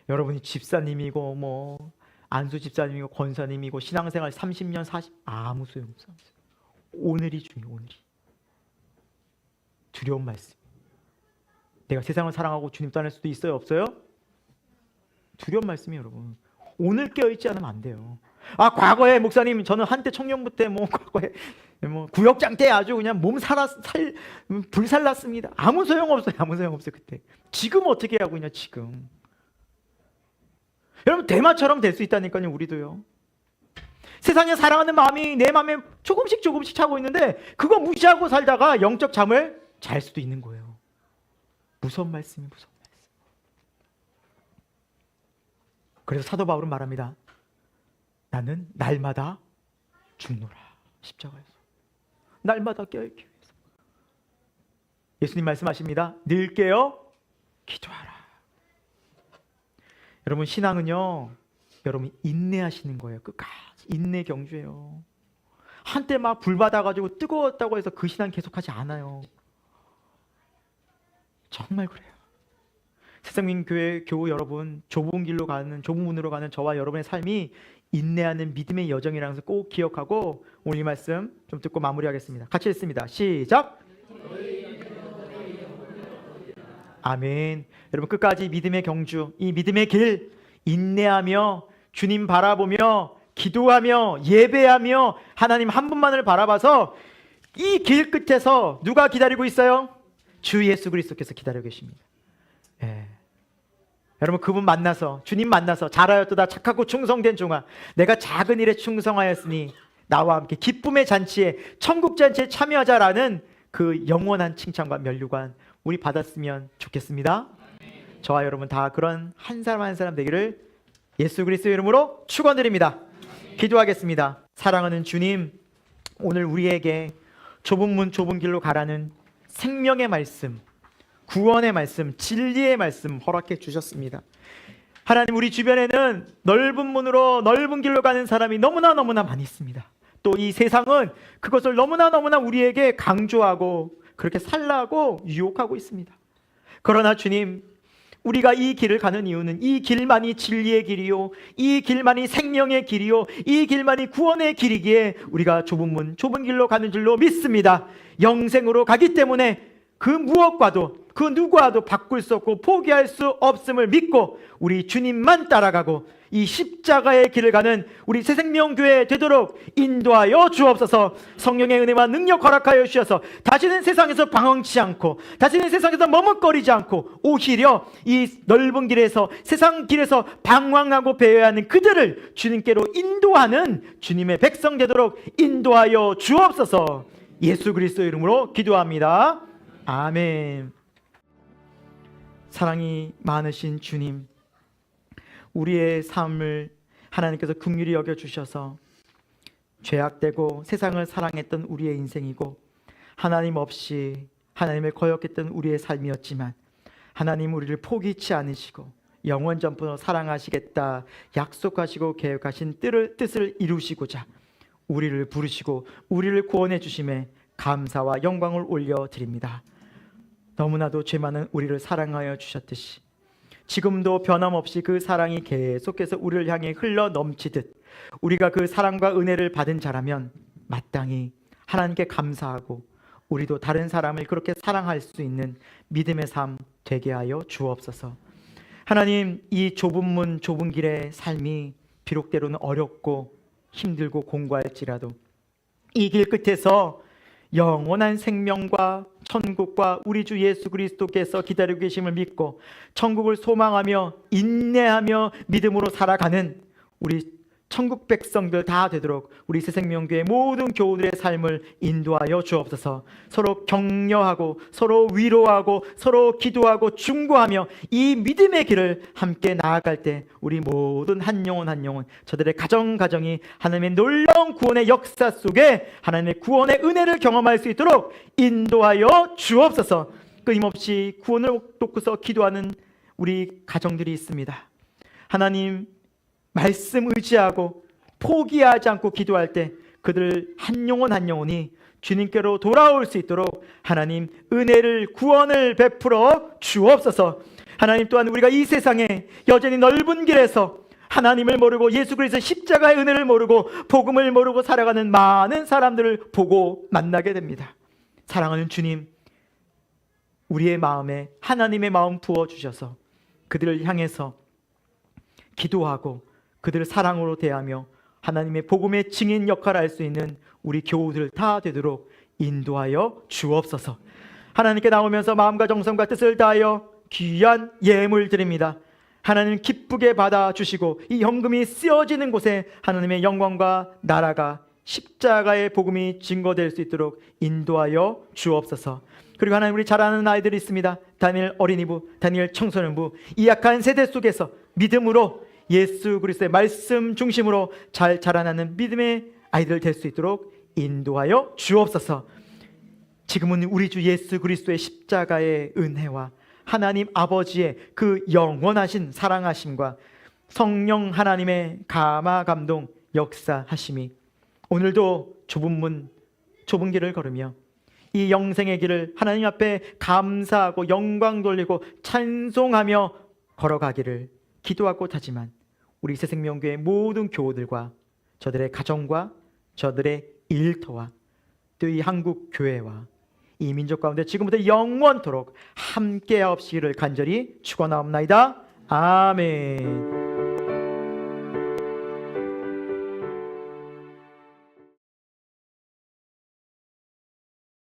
A: 여러분이 집사님이고 뭐 안수 집사님이고 권사님이고 신앙생활 30년 40 아무 소용없어요. 오늘이 중요해요. 오늘이. 두려운 말씀. 내가 세상을 사랑하고 주님 떠날 수도 있어요? 없어요? 두려운 말씀이에요, 여러분. 오늘 깨어있지 않으면 안 돼요. 과거에 목사님 저는 한때 청년부 때 과거에 구역장 때 아주 그냥 불살났습니다. 아무 소용없어요. 그때. 지금 어떻게 하고 있냐 지금. 여러분 대마처럼 될 수 있다니까요. 우리도요. 세상에 사랑하는 마음이 내 마음에 조금씩 차고 있는데 그거 무시하고 살다가 영적 잠을 잘 수도 있는 거예요. 무서운 말씀. 그래서 사도 바울은 말합니다. 나는 날마다 죽노라. 십자가에서 날마다 깨어있기 위해서. 예수님 말씀하십니다. 늘 깨어 기도하라. 여러분 신앙은요, 여러분 인내하시는 거예요. 끝까지 인내 경주예요. 한때 막 불 받아가지고 뜨거웠다고 해서 그 신앙 계속하지 않아요. 정말 그래요. 새생명교회 교우 여러분, 좁은 문으로 가는 저와 여러분의 삶이 인내하는 믿음의 여정이라는 것을 꼭 기억하고 오늘 이 말씀 좀 듣고 마무리하겠습니다. 같이 읽습니다. 시작. 아멘. 여러분 끝까지 믿음의 경주, 이 믿음의 길 인내하며 주님 바라보며 기도하며 예배하며 하나님 한 분만을 바라봐서 이 길 끝에서 누가 기다리고 있어요? 주 예수 그리스도께서 기다리고 계십니다. 여러분 그분 만나서 주님 만나서 잘하였도다 착하고 충성된 종아 내가 작은 일에 충성하였으니 나와 함께 기쁨의 잔치에 천국 잔치에 참여하자라는 그 영원한 칭찬과 면류관 우리 받았으면 좋겠습니다. 저와 여러분 다 그런 한 사람 한 사람 되기를 예수 그리스도의 이름으로 축원드립니다. 기도하겠습니다. 사랑하는 주님, 오늘 우리에게 좁은 문 좁은 길로 가라는 생명의 말씀, 구원의 말씀, 진리의 말씀 허락해 주셨습니다. 하나님, 우리 주변에는 넓은 문으로 넓은 길로 가는 사람이 너무나 많이 있습니다. 또 이 세상은 그것을 너무나 우리에게 강조하고 그렇게 살라고 유혹하고 있습니다. 그러나 주님, 우리가 이 길을 가는 이유는 이 길만이 진리의 길이요, 이 길만이 생명의 길이요, 이 길만이 구원의 길이기에 우리가 좁은 문 좁은 길로 가는 줄로 믿습니다. 영생으로 가기 때문에 그 무엇과도 그 누구와도 바꿀 수 없고 포기할 수 없음을 믿고 우리 주님만 따라가고 이 십자가의 길을 가는 우리 새생명교회 되도록 인도하여 주옵소서. 성령의 은혜와 능력 허락하여 주셔서 다시는 세상에서 방황치 않고 다시는 세상에서 머뭇거리지 않고 오히려 이 넓은 길에서 세상 길에서 방황하고 배회하는 그들을 주님께로 인도하는 주님의 백성 되도록 인도하여 주옵소서. 예수 그리스도 이름으로 기도합니다. 아멘. 사랑이 많으신 주님, 우리의 삶을 하나님께서 긍휼히 여겨주셔서 죄악되고 세상을 사랑했던 우리의 인생이고 하나님 없이 하나님을 거역했던 우리의 삶이었지만 하나님 우리를 포기치 않으시고 영원전부터 사랑하시겠다 약속하시고 계획하신 뜻을 이루시고자 우리를 부르시고 우리를 구원해 주심에 감사와 영광을 올려드립니다. 너무나도 죄 많은 우리를 사랑하여 주셨듯이 지금도 변함없이 그 사랑이 계속해서 우리를 향해 흘러 넘치듯 우리가 그 사랑과 은혜를 받은 자라면 마땅히 하나님께 감사하고 우리도 다른 사람을 그렇게 사랑할 수 있는 믿음의 삶 되게 하여 주옵소서. 하나님, 이 좁은 문 좁은 길의 삶이 비록 때로는 어렵고 힘들고 공고할지라도 이 길 끝에서 영원한 생명과 천국과 우리 주 예수 그리스도께서 기다리고 계심을 믿고 천국을 소망하며 인내하며 믿음으로 살아가는 우리 천국 백성들 다 되도록 우리 새생명교회 모든 교우들의 삶을 인도하여 주옵소서. 서로 격려하고 서로 위로하고 서로 기도하고 중보하며 이 믿음의 길을 함께 나아갈 때 우리 모든 한 영혼 한 영혼 저들의 가정이 하나님의 놀라운 구원의 역사 속에 하나님의 구원의 은혜를 경험할 수 있도록 인도하여 주옵소서. 끊임없이 구원을 놓고서 기도하는 우리 가정들이 있습니다. 하나님 말씀 의지하고 포기하지 않고 기도할 때 그들 한 영혼 한 영혼이 주님께로 돌아올 수 있도록 하나님 은혜를 구원을 베풀어 주옵소서. 하나님 또한 우리가 이 세상에 여전히 넓은 길에서 하나님을 모르고 예수 그리스도 십자가의 은혜를 모르고 복음을 모르고 살아가는 많은 사람들을 보고 만나게 됩니다. 사랑하는 주님, 우리의 마음에 하나님의 마음 부어주셔서 그들을 향해서 기도하고 그들을 사랑으로 대하며 하나님의 복음의 증인 역할을 할 수 있는 우리 교우들 다 되도록 인도하여 주옵소서. 하나님께 나오면서 마음과 정성과 뜻을 다하여 귀한 예물 드립니다. 하나님 기쁘게 받아주시고 이 헌금이 쓰여지는 곳에 하나님의 영광과 나라가 십자가의 복음이 증거될 수 있도록 인도하여 주옵소서. 그리고 하나님 우리 잘 아는 아이들이 있습니다. 다니엘 어린이부, 다니엘 청소년부, 이 약한 세대 속에서 믿음으로 예수 그리스도의 말씀 중심으로 잘 자라나는 믿음의 아이들 될 수 있도록 인도하여 주옵소서. 지금은 우리 주 예수 그리스도의 십자가의 은혜와 하나님 아버지의 그 영원하신 사랑하심과 성령 하나님의 감화 감동 역사하심이 오늘도 좁은 길을 걸으며 이 영생의 길을 하나님 앞에 감사하고 영광 돌리고 찬송하며 걸어가기를 기도하고 하지만 우리 새생명교회 모든 교우들과 저들의 가정과 저들의 일터와 또 이 한국 교회와 이 민족 가운데 지금부터 영원토록 함께하옵시기를 간절히 축원하옵나이다. 아멘.